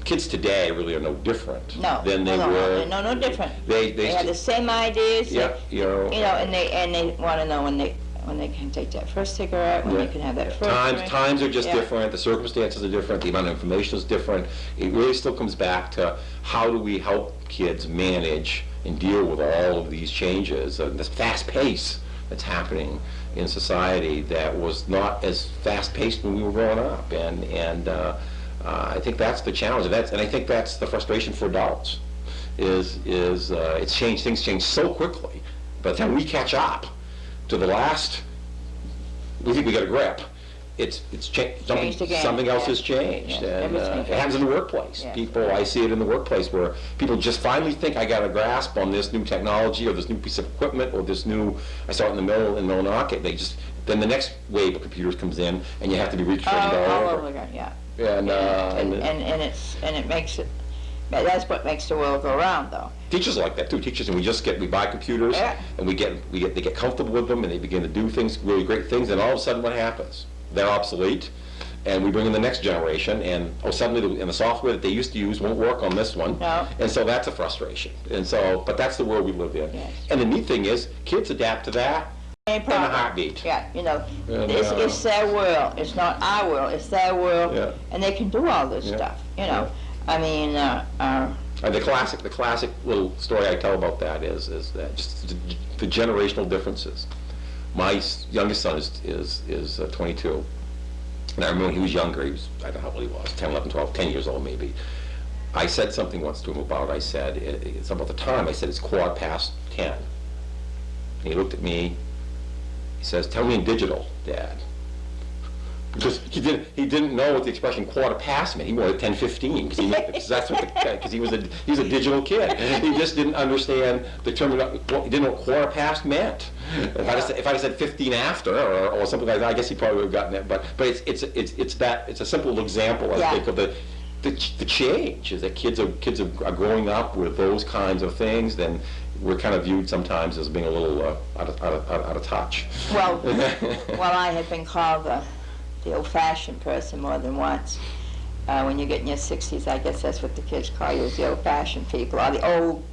today really are no different than they were. No different. They have the same ideas. Yeah, you know, and they want to know when they can take that first cigarette, when they can have that first drink. Times are just different, the circumstances are different, the amount of information is different. It really still comes back to how do we help kids manage and deal with all of these changes, this fast pace that's happening in society that was not as fast paced when we were growing up. And I think that's the challenge, and I think that's the frustration for adults, is it's changed, things change so quickly. By the time we catch up to the last, we think we got a grip. It's changed. Something else has changed, and it happens in the workplace. People, I see it in the workplace where people just finally think I got a grasp on this new technology or this new piece of equipment or this new. I saw it in the middle market. Then the next wave of computers comes in, and you have to be retrained all over. And it makes it. That's what makes the world go round, though. Teachers are like that too. Teachers, and we buy computers, and they get comfortable with them, and they begin to do things, really great things, and all of a sudden, what happens? They're obsolete, and we bring in the next generation, and suddenly the software that they used to use won't work on this one, and so that's a frustration. And so, but that's the world we live in. Yes. And the neat thing is, kids adapt to that in a heartbeat. Yeah, you know, it's their world. It's not our world. It's their world, and they can do all this stuff. You know, I mean. The classic little story I tell about that is that just the generational differences. My youngest son is 22, and I remember when he was younger, I don't know how old he was, 10, 11, 12, 10 years old maybe. I said something once to him about, it's about the time, I said, it's 10:15. And he looked at me, he says, tell me in digital, Dad. Because he didn't know what the expression quarter past meant. He wanted 10:15 because he was a digital kid. He just didn't understand the term. He didn't know what quarter past meant. If I said 15 after or something like that, I guess he probably would have gotten it. But it's a simple example, I think, of the change is that kids are growing up with those kinds of things, and we're kind of viewed sometimes as being a little out of touch. Well, I have been called the old-fashioned person more than once. When you get in your 60s, I guess that's what the kids call you, is the old-fashioned people, or the old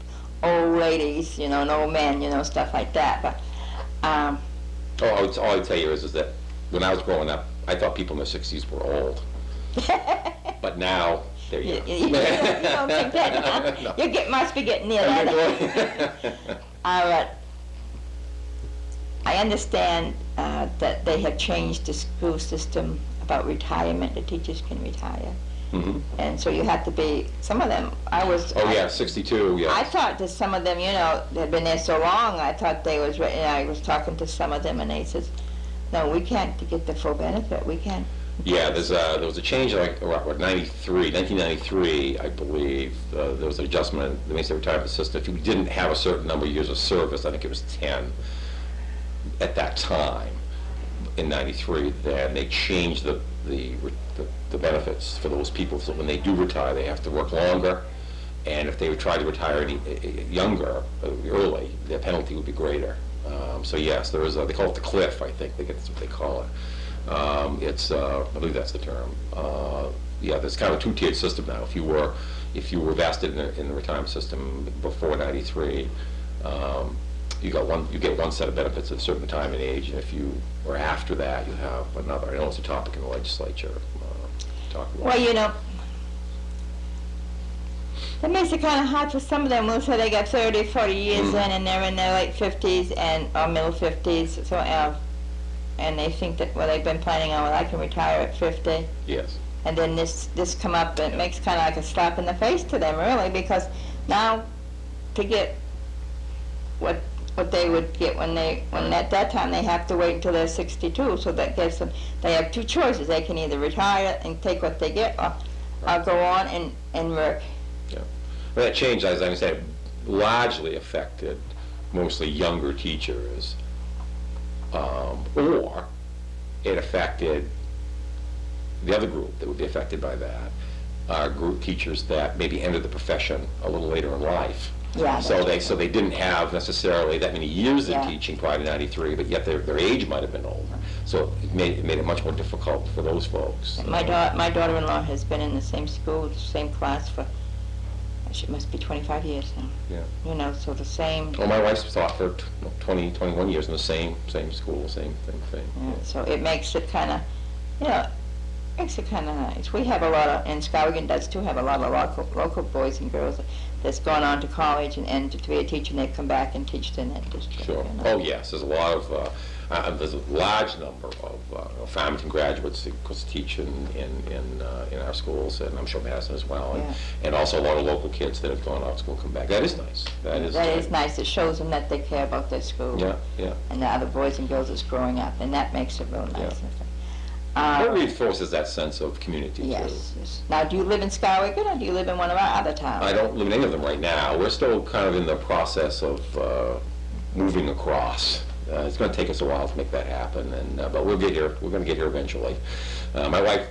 ladies, you know, and old men, you know, stuff like that. But All I'd tell you is that when I was growing up, I thought people in their 60s were old. But now, they're young. you don't think that, huh? No. You must be getting near that. I understand that they have changed the school system about retirement. The teachers can retire. Mm-hmm. And so you have to be, some of them, Oh, yeah, 62, yeah. I thought that some of them, you know, they'd been there so long, I thought they was, I was talking to some of them and they says, no, we can't get the full benefit, we can't. Yeah, there was a change like around 1993, I believe. There was an adjustment in the basic retirement system. If you didn't have a certain number of years of service, I think it was 10 at that time in 93, then they changed the benefits for those people. So when they do retire, they have to work longer, and if they try to retire any younger, early, their penalty would be greater. So yes, there is they call it the cliff, I think. That's what they call it. I believe that's the term. Yeah, there's kind of a two-tiered system now. If you were vested in the retirement system before 93, you get one set of benefits at a certain time and age, and if you were after that, you have another. I know it's a topic in the legislature. Well, you know, it makes it kind of hard for some of them. We'll say they got 30, 40 years in, and they're in their late 50s or middle 50s, so and they think that, well, they've been planning on, well, I can retire at 50. Yes. And then this come up, and it makes kind of like a slap in the face to them, really, because now to get what they would get when at that time they have to wait until they're 62, so that gives them, they have two choices. They can either retire and take what they get, or go on and work. Yeah. Well, that change, as I said, largely affected mostly younger teachers, or it affected the other group that would be affected by that, are group teachers that maybe entered the profession a little later in life. Yeah. So they didn't have necessarily that many years of Yeah. teaching prior to 93, but yet their age might have been older. So it made it much more difficult for those folks. My daughter-in-law has been in the same school, the same class for, it must be 25 years now. Yeah. You know, so the same. Well, my wife's taught for 20, 21 years in the same school, same thing. Yeah, so it makes it kind of, you know, makes it kind of nice. We have a lot of, and Skowhegan does too, have a lot of local boys and girls that's gone on to college and to be a teacher, and they come back and teach in that district. Sure. You know. Oh, yes, there's a lot of, there's a large number of Farmington graduates that teach in our schools, and I'm sure Madison as well, Yeah. and also a lot of local kids that have gone off school come back. That is nice. That is Nice. It shows them that they care about their school. Yeah, yeah. And the other boys and girls that's growing up, and that makes it real nice. It reinforces that sense of community, Yes, too. yes. Now, do you live in Skowhegan, or do you live in one of our other towns? I don't live in any of them right now. We're still kind of in the process of moving across. It's going to take us a while to make that happen, but we'll get here. We're going to get here eventually. My wife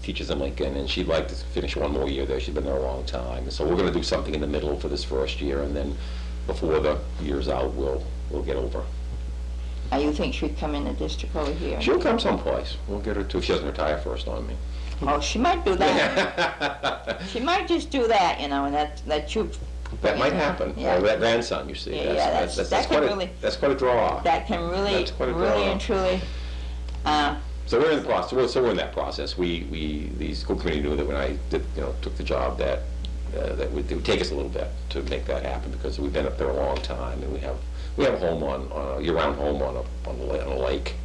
teaches in Lincoln, and she'd like to finish one more year there. She's been there a long time. So we're going to do something in the middle for this first year, and then before the year's out, we'll get over. Now, you think she'd come in the district over here? She'll come someplace. We'll get her to, if she doesn't retire first on me. Oh, she might do that. She might just do that, you know, and that you. That might happen. Yeah. That grandson, you see. Yeah, That's that quite can a, really. that's quite a draw. That can really, That's quite a really draw. and truly. So we're in the process. So we're in that process. The school committee knew that when I took the job that it would take us a little bit to make that happen, because we've been up there a long time, and we have a home on a year-round home on a lake,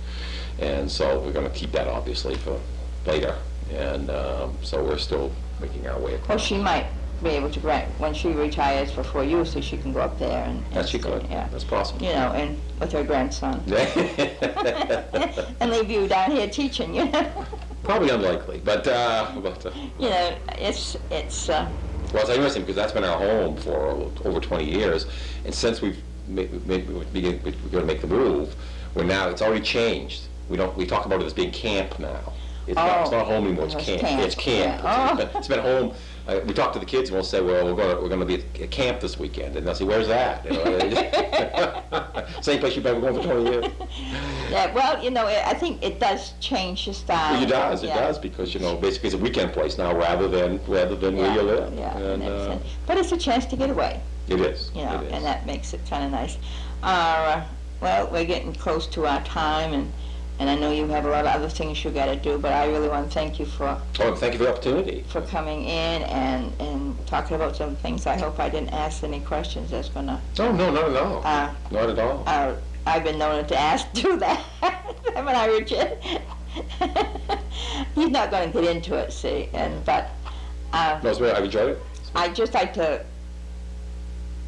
and so we're going to keep that obviously for later, and so we're still making our way across. Well, she might be able to grant when she retires before you, so she can go up there and. That she could. Yeah. That's possible. You know, and with her grandson. And leave you down here teaching, you know. Probably unlikely, but You know, it's. well, it's interesting because that's been our home for over 20 years, and since we're going to make the move, it's already changed. We talk about it as being camp now. it's not home anymore, it's It's camp. camp, It's camp. yeah. It's been home. We talk to the kids and we'll say, well, we're going to be at camp this weekend. And they'll say, where's that? You know, same place you've been going for 20 years. Yeah, well, you know, I think it does change the style. Well, it Yeah. does, because, you know, basically it's a weekend place now rather than where you live. Yeah, And, but it's a chance to get away, it is. you know, It is. and that makes it kind of nice. Well, we're getting close to our time, and I know you have a lot of other things you got to do, but I really want to thank you for Oh, thank you for the opportunity. coming in and talking about some things. I hope I didn't ask any questions that's going to... Oh, no, not at all. Not at all. I've been known to ask do that when I Richard. He's not going to get into it, see, but No, it's I've enjoyed it. I just like to.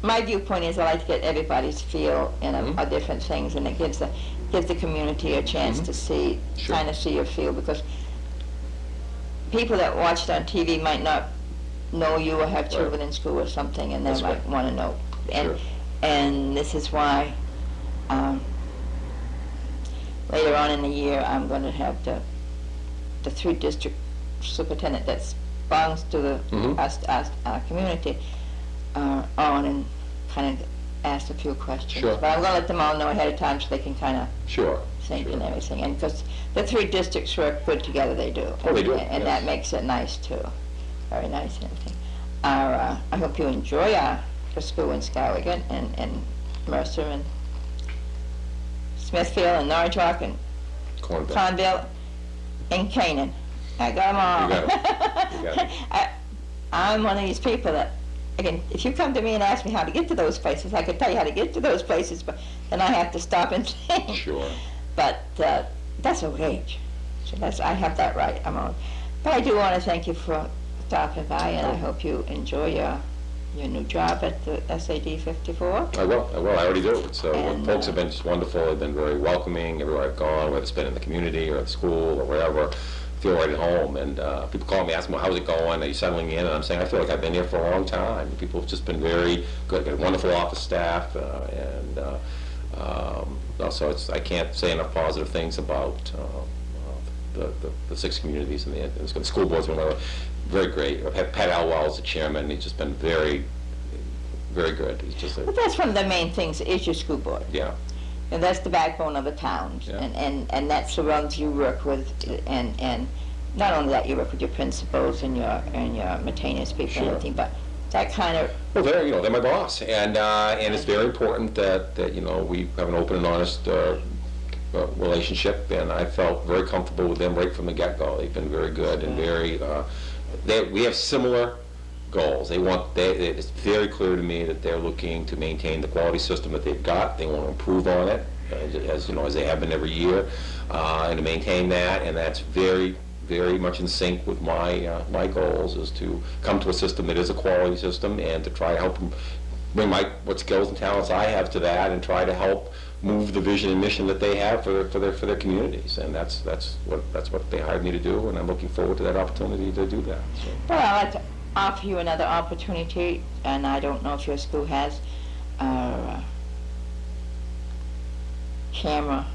My viewpoint is I like to get everybody's feel in of different things, and it gives the community a chance to see, Sure. kind of see or feel, because people that watch it on TV might not know you or have children in school or something, and they That's might right. want to know. And Sure. and this is why later on in the year I'm going to have the 3 district superintendent that belongs to the our community on and kind of ask a few questions. Sure. But I'm going to let them all know ahead of time so they can kind of Sure. think Sure. and everything. And because the 3 districts work good together, they do. Oh, they do, And yes. that makes it nice too. Very nice and everything. I hope you enjoy the school in Skowhegan and Mercer and Smithfield and Norwich and Cornbread. Conville and Canaan. I got them all. You got 'em. You got 'em. I'm one of these people that, again, if you come to me and ask me how to get to those places, I could tell you how to get to those places, but then I have to stop and think. Sure. But that's old age. So I have that right. I'm old. But I do want to thank you for stopping by, and I hope you enjoy your new job at the SAD 54. I will. I already do. So And, folks have been just wonderful. They've been very welcoming everywhere I've gone, whether it's been in the community or at school or wherever. I feel right at home. And people call me, ask me, how's it going? Are you settling in? And I'm saying, I feel like I've been here for a long time. People have just been very good. Got a wonderful office staff. Also, I can't say enough positive things about the 6 communities and the school board's been very great. I've had Pat Alwell's the chairman. He's just been very, very good. He's just But that's one of the main things is your school board. yeah. And that's the backbone of the town. Yeah. And that's the ones you work with, and not only that, you work with your principals and your maintenance people Sure. and everything, but that kind of, Well, they're my boss, and it's very important that we have an open and honest relationship, and I felt very comfortable with them right from the get-go. They've been very good and very. We have similar goals. It's very clear to me that they're looking to maintain the quality system that they've got. They want to improve on it, as they have been every year, and to maintain that. And that's very, very much in sync with my goals, is to come to a system that is a quality system, and to try to help them bring what skills and talents I have to that, and try to help move the vision and mission that they have for their communities. And that's what they hired me to do, and I'm looking forward to that opportunity to do that. So. well, I'd like to offer you another opportunity, and I don't know if your school has a camera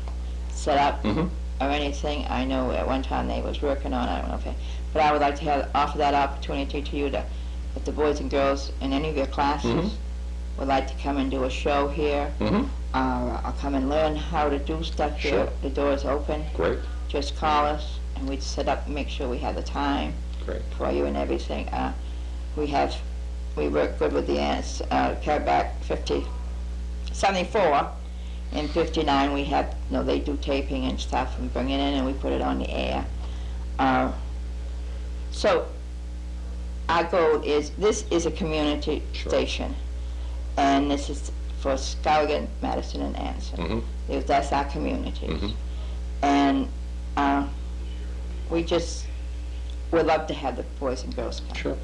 set up or anything. I know at one time they was working on it, I don't know but I would like to offer that opportunity to you to, if the boys and girls in any of your classes would like to come and do a show here, I'll come and learn how to do stuff here. Sure. The door's open. Great. Just call us, and we'd set up and make sure we have the time Great. for you and everything. We work good with the ants. Back 74 and 59, we have, they do taping and stuff and bring it in and we put it on the air. So our goal is, this is a community Sure. station, and this is for Skowhegan, Madison, and Anson. That's our communities. And we would love to have the boys and girls come. Sure.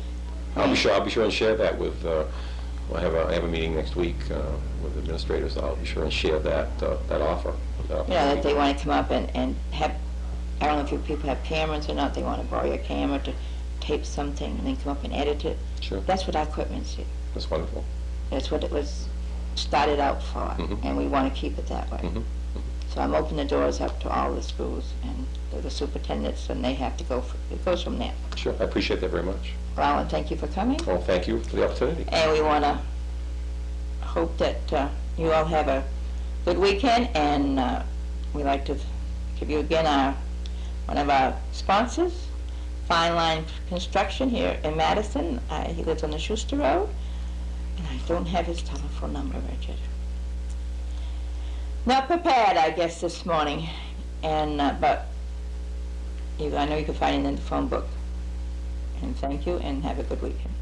I'll be sure and share that with. I have a meeting next week with administrators. I'll be sure and share that offer. That they want to come up and have. I don't know if you people have cameras or not. They want to borrow your camera to tape something and then come up and edit it. Sure. That's what our equipment's here. That's wonderful. That's what it was started out for, and we want to keep it that way. So I'm opening the doors up to all the schools, and they're the superintendents, and they have to go, it goes from there. Sure, I appreciate that very much. Well, and thank you for coming, Well, thank you for the opportunity. and we want to hope that you all have a good weekend, and we'd like to give you again one of our sponsors, Fine Line Construction here in Madison. He lives on the Schuster Road, and I don't have his telephone number, Richard. Not prepared, I guess, this morning, and but I know you can find it in the phone book. And thank you, and have a good weekend.